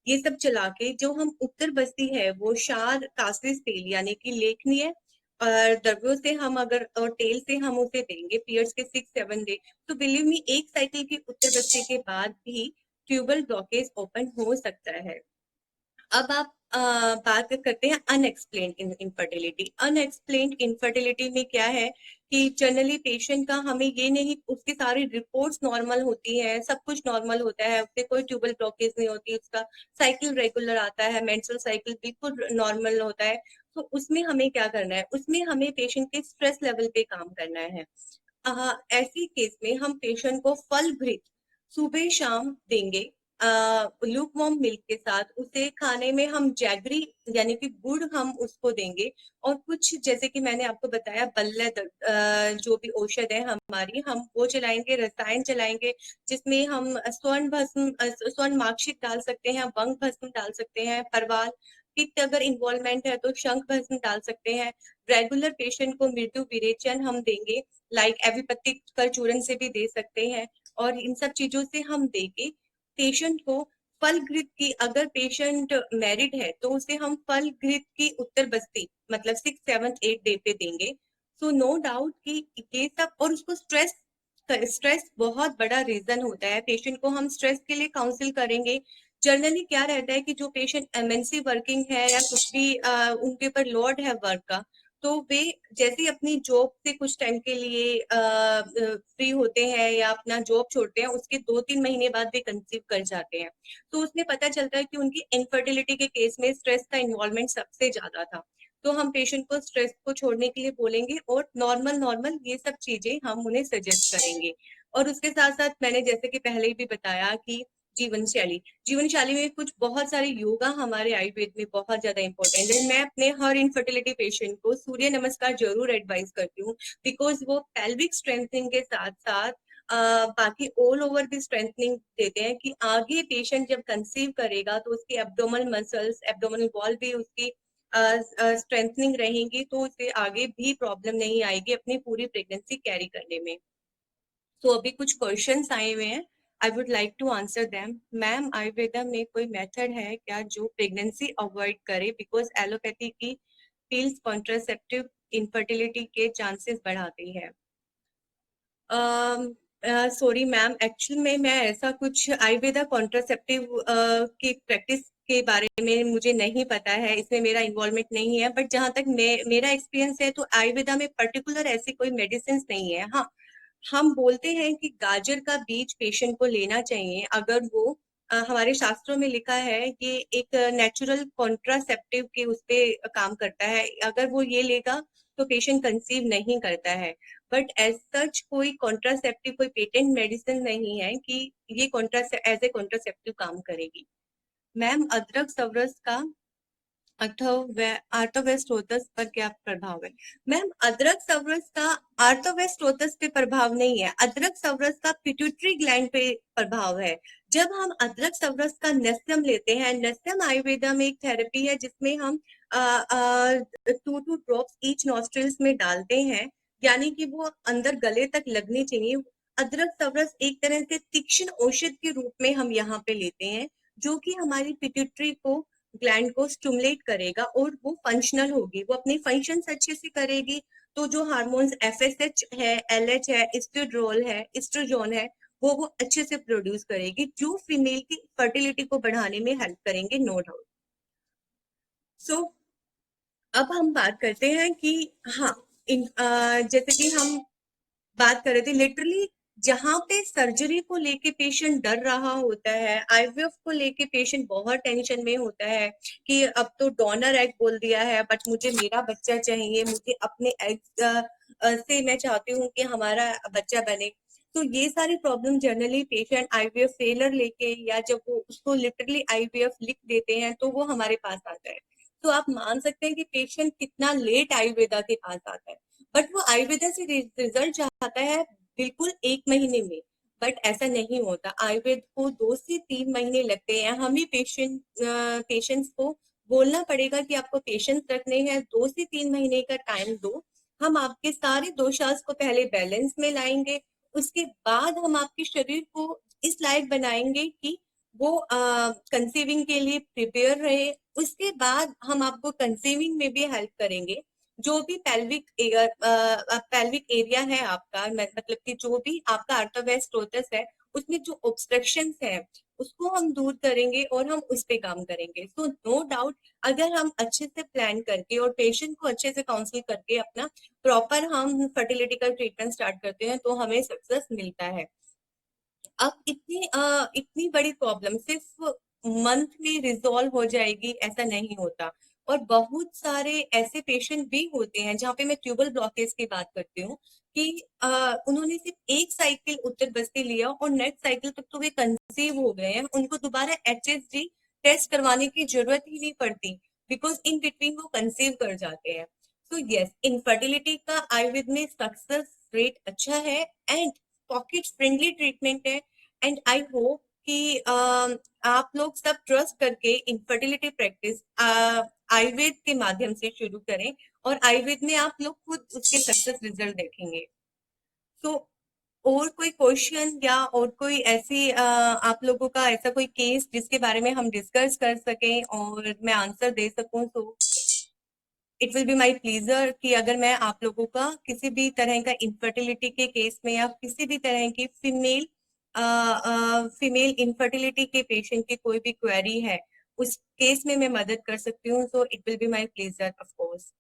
ये सब चला के जो हम उत्तर बस्ती है वो क्षार कासिस तेल यानी कि लेखनीय और द्रव्यों से हम अगर और तेल से हम उसे देंगे पीरियड्स के 6-7 डे, तो बिलीव मी एक साइकिल की उत्तर बस्ती के बाद भी ट्यूबल ब्लॉकेज ओपन हो सकता है। अब आप बात करते हैं अनएक्सप्लेन्ड इनफर्टिलिटी। अनएक्सप्लेन्ड इनफर्टिलिटी में क्या है कि जनरली पेशेंट का हमें ये नहीं, उसकी सारी रिपोर्ट्स नॉर्मल होती है, सब कुछ नॉर्मल होता है, उससे कोई ट्यूबल ब्लॉकेज नहीं होती, उसका साइकिल रेगुलर आता है, मेंस्ट्रुअल साइकिल बिल्कुल नॉर्मल होता है। तो उसमें हमें क्या करना है? उसमें हमें पेशेंट के स्ट्रेस लेवल पे काम करना है। ऐसी केस में हम पेशेंट को फल घृत सुबह शाम देंगे लूक वार्म मिल्क के साथ। उसे खाने में हम जैगरी यानी कि गुड़ हम उसको देंगे। और कुछ जैसे कि मैंने आपको बताया बल्ले जो भी औषध है हमारी, हम वो चलाएंगे, रसायन चलाएंगे, जिसमें हम स्वर्ण भस्म, स्वर्ण मार्कशीट डाल सकते हैं, वंग भस्म डाल सकते हैं, परवाल पित्त अगर इन्वॉल्वमेंट है तो शंख भस्म डाल सकते हैं। रेगुलर पेशेंट को मृत्यु विरेचन हम देंगे, लाइक एविपैथिक कर चूर्ण से भी दे सकते हैं। और इन सब चीजों से हम देके पेशेंट को फल घृत की, अगर पेशेंट मैरिड है तो उसे हम फल घृत की उत्तर बस्ती मतलब 6-7-8 डे पे देंगे। सो नो डाउट कि ये सब, और उसको स्ट्रेस, स्ट्रेस बहुत बड़ा रीजन होता है। पेशेंट को हम स्ट्रेस के लिए काउंसिल करेंगे। जनरली क्या रहता है कि जो पेशेंट एमएनसी वर्किंग है या कुछ भी उनके ऊपर लोड है वर्क का, तो वे जैसे ही अपनी जॉब से कुछ टाइम के लिए फ्री होते हैं या अपना जॉब छोड़ते हैं, उसके 2-3 महीने बाद वे कंसीव कर जाते हैं। तो उसमें पता चलता है कि उनकी इनफर्टिलिटी के केस में स्ट्रेस का इन्वॉल्वमेंट सबसे ज्यादा था। तो हम पेशेंट को स्ट्रेस को छोड़ने के लिए बोलेंगे और नॉर्मल नॉर्मल ये सब चीजें हम उन्हें सजेस्ट करेंगे। और उसके साथ साथ मैंने जैसे कि पहले भी बताया कि जीवन शैली, जीवन शैली में कुछ बहुत सारे योगा हमारे आयुर्वेद में बहुत ज्यादा इंपॉर्टेंट है। मैं अपने हर इनफर्टिलिटी पेशेंट को सूर्य नमस्कार जरूर एडवाइस करती हूँ, बिकॉज वो पेल्विक स्ट्रेंथनिंग के साथ साथ बाकी ऑल ओवर भी स्ट्रेंथनिंग देते हैं कि आगे पेशेंट जब कंसीव करेगा तो उसकी एब्डोमिनल मसल्स, एब्डोमिनल वॉल भी उसकी स्ट्रेंथनिंग रहेंगी, तो उसे आगे भी प्रॉब्लम नहीं आएगी अपनी पूरी प्रेगनेंसी कैरी करने में। तो अभी कुछ क्वेश्चंस आए हुए हैं, I would like to answer them. Ma'am Ayurveda में कोई मेथड है क्या जो प्रेगनेंसी अवॉइड करे? बिकॉज एलोपैथी की पिल्स कॉन्ट्रासेप्टिव इनफर्टिलिटी के चांसेस बढ़ाती है। सॉरी मैम, एक्चुअल में मैं ऐसा कुछ आयुर्वेदा कॉन्ट्रासेप्टिव की प्रैक्टिस के बारे में मुझे नहीं पता है, इसमें मेरा इन्वॉल्वमेंट नहीं है। बट जहां तक मेरा एक्सपीरियंस है तो आयुर्वेदा में पर्टिकुलर ऐसी कोई मेडिसिन नहीं है। हाँ, हम बोलते हैं कि गाजर का बीज पेशेंट को लेना चाहिए अगर वो हमारे शास्त्रों में लिखा है कि एक नेचुरल कॉन्ट्रासेप्टिव के उस पे काम करता है, अगर वो ये लेगा तो पेशेंट कंसीव नहीं करता है। बट एज सच कोई कॉन्ट्रासेप्टिव, कोई पेटेंट मेडिसिन नहीं है कि ये कॉन्ट्रा एज ए कॉन्ट्रासेप्टिव काम करेगी। मैम, अदरक सवरस का आर्थोवेस्टोतस पर क्या प्रभाव है? मैम, अदरक सवरस का आर्थोवेस्टोतस पे प्रभाव नहीं है, अदरक सवरस का पिट्यूटरी ग्लैंड पे प्रभाव है। जब हम अदरक सवरस का नेस्यम लेते हैं, नेस्यम आयुर्वेदा में एक थेरेपी है जिसमें हम 2 2 ड्रॉप्स ईच नॉस्ट्रिल्स में डालते हैं, यानी कि वो अंदर गले तक लगनी चाहिए। अदरक सवरस एक तरह से तीक्ष्ण औषध के रूप में हम यहाँ पे लेते हैं, जो कि हमारी पिट्यूटरी को, ग्लैंड को स्टिमुलेट करेगा और वो फंक्शनल होगी, वो अपनी फंक्शन अच्छे से करेगी। तो जो हार्मोन्स एफएसएच है, एलएच है, एस्ट्रोड्रोल है, एस्ट्रोजोन है, वो अच्छे से प्रोड्यूस करेगी, जो फीमेल की फर्टिलिटी को बढ़ाने में हेल्प करेंगे, नो डाउट। सो अब हम बात करते हैं कि हाँ, जैसे कि हम बात कर रहे थे लिटरली, जहां पे सर्जरी को लेके पेशेंट डर रहा होता है, आईवीएफ को लेके पेशेंट बहुत टेंशन में होता है कि अब तो डोनर एग बोल दिया है, बट मुझे मेरा बच्चा चाहिए, मुझे अपने एग से मैं चाहती हूँ कि हमारा बच्चा बने। तो ये सारी problem generally patient IVF failure लेके, या जब वो उसको लिटरली आईवीएफ लिख देते हैं तो वो हमारे पास आता है। तो आप मान सकते हैं कि पेशेंट कितना लेट आयुर्वेदा के पास आता है। बट वो आयुर्वेदा से रिजल्ट चाहता है बिल्कुल 1 महीने में। बट ऐसा नहीं होता, आयुर्वेद को 2 से 3 महीने लगते हैं। हम ही पेशेंट्स को बोलना पड़ेगा कि आपको पेशेंस रखने हैं, 2 से 3 महीने का टाइम दो। हम आपके सारे दोषास को पहले बैलेंस में लाएंगे, उसके बाद हम आपके शरीर को इस लायक बनाएंगे कि वो कंसीविंग के लिए प्रिपेयर रहे। उसके बाद हम आपको कंसीविंग में भी हेल्प करेंगे। जो भी पेल्विक एरिया है आपका, मतलब कि जो भी आपका आर्थोवेस्टोटस है, उसमें जो ऑब्स्ट्रक्शंस है उसको हम दूर करेंगे और हम उस पे काम करेंगे। सो नो डाउट, अगर हम अच्छे से प्लान करके और पेशेंट को अच्छे से काउंसिल करके अपना प्रॉपर हम फर्टिलिटी का ट्रीटमेंट स्टार्ट करते हैं तो हमें सक्सेस मिलता है। अब इतनी बड़ी प्रॉब्लम सिर्फ मंथ में रिजॉल्व हो जाएगी ऐसा नहीं होता। और बहुत सारे ऐसे पेशेंट भी होते हैं, जहाँ पे मैं ट्यूबल ब्लॉकेज की बात करती हूँ कि उन्होंने सिर्फ एक साइकिल उत्तर बस्ती लिया और नेक्स्ट साइकिल तक तो वे कंसीव हो गए हैं, उनको दोबारा एचएसजी टेस्ट करवाने की जरूरत ही नहीं पड़ती, बिकॉज इन बिटवीन वो कंसीव कर जाते हैं। सो यस, इनफर्टिलिटी का आयुर्वेद में सक्सेस रेट अच्छा है एंड पॉकेट फ्रेंडली ट्रीटमेंट है। एंड आई होप कि आप लोग सब ट्रस्ट करके इनफर्टिलिटी प्रैक्टिस आयुर्वेद के माध्यम से शुरू करें, और आयुर्वेद में आप लोग खुद उसके सक्सेस रिजल्ट देखेंगे। तो और कोई क्वेश्चन या और कोई ऐसी आप लोगों का ऐसा कोई केस जिसके बारे में हम डिस्कस कर सकें और मैं आंसर दे सकूं, तो it will be my pleaser कि अगर मैं आप लोगों का किसी भी तरह का इनफर्टिलिटी के केस में या किसी भी तरह की फीमेल इनफर्टिलिटी के पेशेंट की कोई भी क्वेरी है, उस केस में मैं मदद कर सकती हूँ, so it will be my pleaser of course.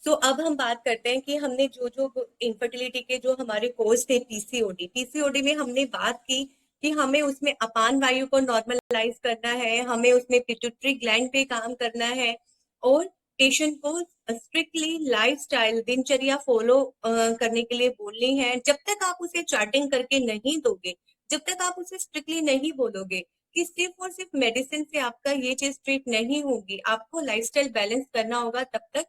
तो अब हम बात करते हैं कि हमने जो जो इनफर्टिलिटी के जो हमारे कोर्स थे, पीसीओडी, पीसीओडी में हमने बात की कि हमें उसमें अपान वायु को नॉर्मलाइज करना है, हमें उसमें पिट्यूटरी ग्लैंड पे काम करना है, और पेशेंट को स्ट्रिक्टली लाइफस्टाइल दिनचर्या फॉलो करने के लिए बोलनी है। जब तक आप उसे चार्टिंग करके नहीं दोगे, जब तक आप उसे स्ट्रिक्टली नहीं बोलोगे कि सिर्फ और सिर्फ मेडिसिन से आपका ये चीज ट्रीट नहीं होगी, आपको लाइफस्टाइल बैलेंस करना होगा, तब तक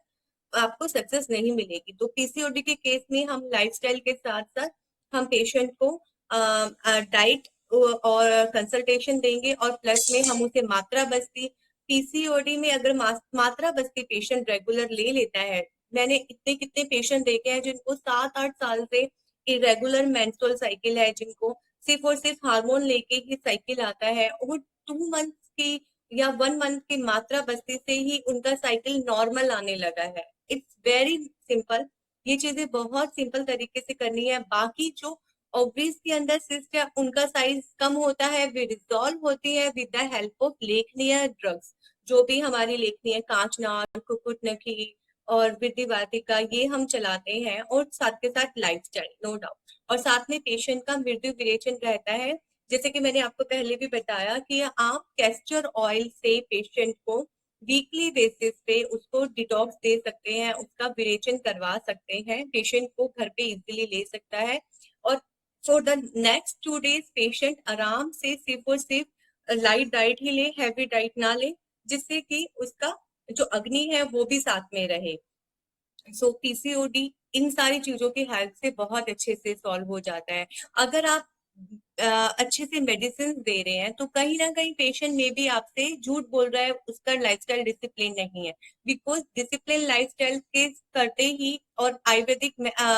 आपको सक्सेस नहीं मिलेगी। तो पीसीओडी के केस में हम लाइफस्टाइल के साथ साथ हम पेशेंट को डाइट और कंसल्टेशन देंगे, और प्लस में हम उसे मात्रा बस्ती, पीसीओडी में अगर मात्रा बस्ती पेशेंट रेगुलर ले लेता है, मैंने इतने कितने पेशेंट देखे हैं जिनको 7 8 साल से इरेगुलर मेंस्ट्रुअल साइकिल है, जिनको सिर्फ और सिर्फ हार्मोन लेके ही साइकिल आता है, और 2 मंथ की या 1 मंथ की मात्रा बस्ती से ही उनका साइकिल नॉर्मल आने लगा है। It's very simple. ये चीजें बहुत सिंपल तरीके से करनी है। बाकी जो ओवरीज के अंदर सिस्ट है उनका साइज कम होता है, वे रिजॉल्व होती है विद द हेल्प ऑफ लेखनीय ड्रग्स। जो भी हमारी लेखनीय कांचनार, कुकुटनखी और विद्यवाटिका ये हम चलाते हैं, और साथ के साथ लाइफस्टाइल नो डाउट। और साथ में पेशेंट का मृत्यु विरेचन रहता है। जैसे कि मैंने आपको पहले भी बताया कि आप कैस्टर ऑयल से पेशेंट को वीकली बेसिस पे उसको डिटॉक्स दे सकते हैं, उसका विरेचन करवा सकते हैं, पेशेंट को घर पे इजीली ले सकता है। और for the next 2 days patient आराम से सिर्फ और सिर्फ लाइट डाइट ही ले, हैवी डाइट ना ले, जिससे कि उसका जो अग्नि है वो भी साथ में रहे। सो पीसीओडी इन सारी चीजों की हेल्प से बहुत अच्छे से सॉल्व हो जाता है। अगर आप अच्छे से मेडिसिन दे रहे हैं तो कहीं ना कहीं पेशेंट में भी आपसे झूठ बोल रहा है, उसका लाइफस्टाइल डिसिप्लिन नहीं है। बिकॉज डिसिप्लिन लाइफस्टाइल के करते ही और आयुर्वेदिक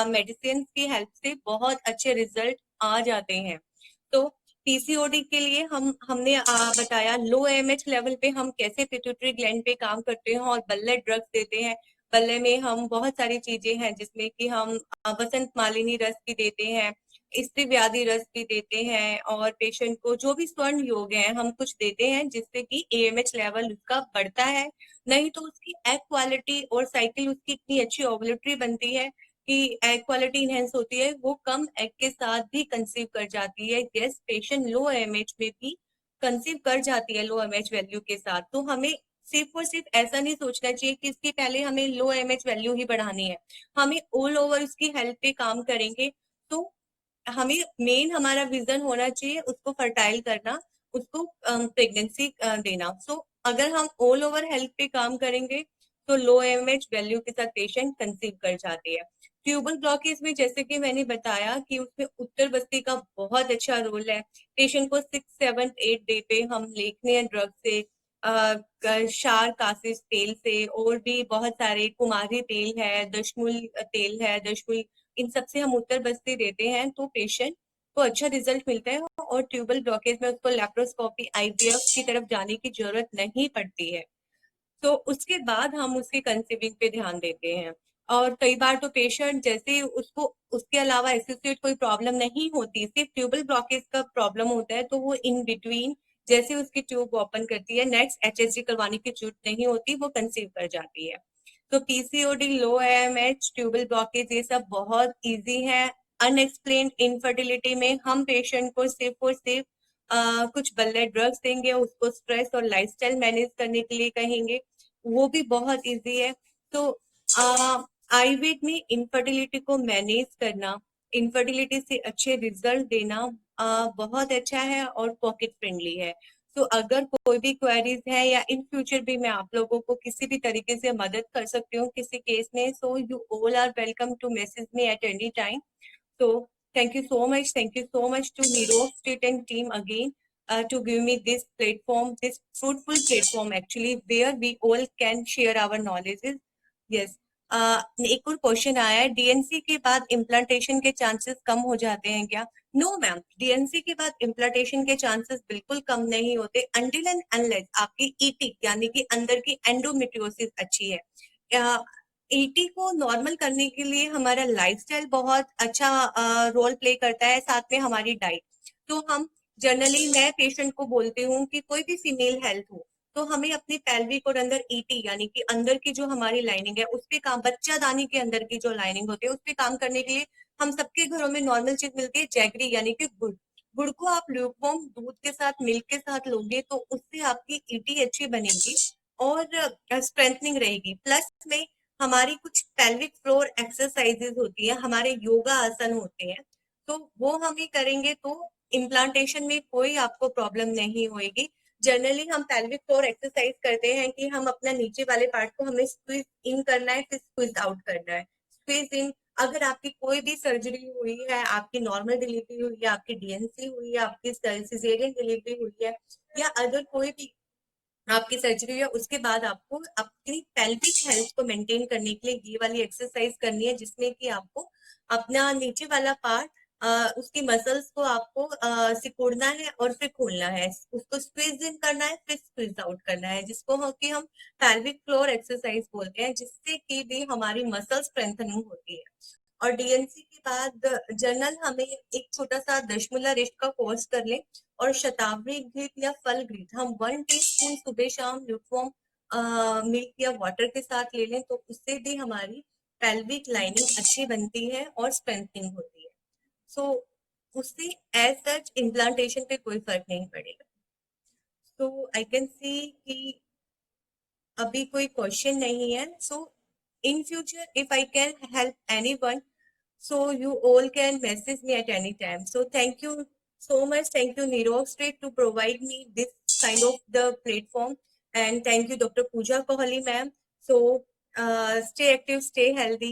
मेडिसिन की हेल्प से बहुत अच्छे रिजल्ट आ जाते हैं। तो पीसीओडी के लिए हमने बताया लो एमएच लेवल पे हम कैसे पिट्यूटरी ग्लैंड पे काम करते हैं और बल्ले ड्रग्स देते हैं। बल्ले में हम बहुत सारी चीजें हैं जिसमें कि हम वसंत मालिनी रस भी देते हैं, स्त्री व्याधि रस भी देते हैं, और पेशेंट को जो भी स्वर्ण योग है हम कुछ देते हैं जिससे कि एएमएच लेवल उसका बढ़ता है। नहीं तो उसकी एग क्वालिटी और साइकिल उसकी इतनी अच्छी ओवुलेटरी बनती है कि एग क्वालिटी इनहेंस होती है, वो कम एग के साथ भी कंसीव कर जाती है। यस, पेशेंट लो एमएच में भी कंसीव कर जाती है लो एमएच वैल्यू के साथ। तो हमें सिर्फ और सिर्फ ऐसा नहीं सोचना चाहिए कि इसके पहले हमें लो एमएच वैल्यू ही बढ़ानी है, हमें ऑल ओवर उसकी हेल्थ पे काम करेंगे। तो हमें मेन हमारा विजन होना चाहिए उसको फर्टाइल करना, उसको प्रेगनेंसी देना। सो अगर हम ऑल ओवर हेल्थ पे काम करेंगे तो लो एमएच वैल्यू के साथ पेशेंट कंसीव कर जाती है। ट्यूबल ब्लॉकेज में जैसे कि मैंने बताया कि उसमें उत्तर बस्ती का बहुत अच्छा रोल है। पेशेंट को 6, 7, 8 डे पे हम लेखनीय ड्रग से क्षार कासिस तेल से, और भी बहुत सारे कुमारी तेल है, दशमूल तेल है, दशमूल, इन सब से हम उत्तर बस्ती देते हैं तो पेशेंट को अच्छा रिजल्ट मिलता है। और ट्यूबल ब्लॉकेज में उसको लेप्रोस्कोपी आईवीएफ की तरफ जाने की जरूरत नहीं पड़ती है। तो उसके बाद हम उसके कंसीविंग पे ध्यान देते हैं। और कई बार तो पेशेंट जैसे उसको उसके अलावा एसोसिएट कोई प्रॉब्लम नहीं होती, सिर्फ ट्यूबल ब्लॉकेज का प्रॉब्लम होता है, तो वो इन बिटवीन जैसे उसकी ट्यूब ओपन करती है, नेक्स्ट एचएसजी करवाने की जरूरत नहीं होती, वो कंसीव कर जाती है। तो पीसीओडी, लो एएमएच, ट्यूबल ब्लॉकेज ये सब बहुत इजी है। अनएक्सप्लेन्ड इनफर्टिलिटी में हम पेशेंट को सिर्फ और सिर्फ कुछ बल्ले ड्रग्स देंगे, उसको स्ट्रेस और लाइफस्टाइल मैनेज करने के लिए कहेंगे, वो भी बहुत इजी है। तो आयुर्वेद में इनफर्टिलिटी को मैनेज करना, इनफर्टिलिटी से अच्छे रिजल्ट देना बहुत अच्छा है और पॉकेट फ्रेंडली है। तो अगर कोई भी क्वेरीज है या इन फ्यूचर भी मैं आप लोगों को किसी भी तरीके से मदद कर सकती हूँ किसी केस में, so you all are welcome to message me at any time. So thank you so much. Thank you so much to Hero Street and team again to give me this platform, this fruitful platform actually, where we all can share our knowledges. Yes. एक और question आया है, DNC के बाद implantation के chances कम हो जाते हैं क्या? नो मैम, डीएनसी के बाद इम्प्लांटेशन के चांसेस बिल्कुल कम नहीं होते अनटिल एंड अनलेस आपकी ईटी यानी कि अंदर की एंडोमेट्रियोसिस अच्छी है। ईटी को नॉर्मल करने के लिए हमारा लाइफस्टाइल बहुत अच्छा रोल प्ले करता है, साथ में हमारी डाइट। तो हम जनरली मैं पेशेंट को बोलती हूँ कि कोई भी फीमेल हेल्थ हो तो हमें अपनी पेल्विक और अंदर ईटी यानी कि अंदर की जो हमारी लाइनिंग है उस पे काम, बच्चा दानी के अंदर की जो लाइनिंग होती है उस पे काम करने के लिए हम सबके घरों में नॉर्मल चीज मिलती है, जैगरी यानी कि गुड़। गुड़ को आप ल्यूकवार्म दूध के साथ, मिल्क के साथ लोगे तो उससे आपकी ईटी अच्छी बनेगी और स्ट्रेंथनिंग रहेगी। प्लस में हमारी कुछ पेल्विक फ्लोर एक्सरसाइजेज होती है, हमारे योगा आसन होते हैं, तो वो हम ही करेंगे तो इम्प्लांटेशन में कोई आपको प्रॉब्लम नहीं होगी। जनरली हम पेल्विक फ्लोर एक्सरसाइज करते हैं कि हम अपना नीचे वाले पार्ट को हमें स्क्वीज इन करना है, फिर स्क्वीज आउट करना है। स्क्वीज इन, अगर आपकी कोई भी सर्जरी हुई है, आपकी नॉर्मल डिलीवरी हुई है, आपकी डीएनसी हुई है, आपकी सिजेरियन डिलीवरी हुई है, या अगर कोई भी आपकी सर्जरी है, उसके बाद आपको अपनी पेल्विक हेल्थ को मेंटेन करने के लिए ये वाली एक्सरसाइज करनी है, जिसमें कि आपको अपना नीचे वाला पार्ट उसकी मसल्स को आपको सिकुड़ना है और फिर खोलना है, उसको स्क्वीज इन करना है फिर स्क्वीज आउट करना है, जिसको हम पैल्विक फ्लोर एक्सरसाइज बोलते हैं, जिससे कि भी हमारी मसल स्ट्रेंथनिंग होती है। और डीएनसी के बाद जनरल हमें एक छोटा सा दशमूला रिस्ट का कोर्स कर लें, और शतावरी घृत या फल घृत हम 1 टीस्पून सुबह शाम ल्यूकवार्म मिल्क या वाटर के साथ ले लें, तो उससे भी हमारी पेल्विक लाइनिंग अच्छी बनती है और स्ट्रेंथनिंग होती है। सो उससे एज सच इम्प्लांटेशन पे कोई फर्क नहीं पड़ेगा। सो आई कैन सी कि अभी कोई क्वेश्चन नहीं है। So in future if I can help anyone, so you all can message me at any time. So thank you so much. Thank you Nirov Street to provide me this kind of the platform, and thank you Dr. Pooja Kohli ma'am. So stay active, stay healthy.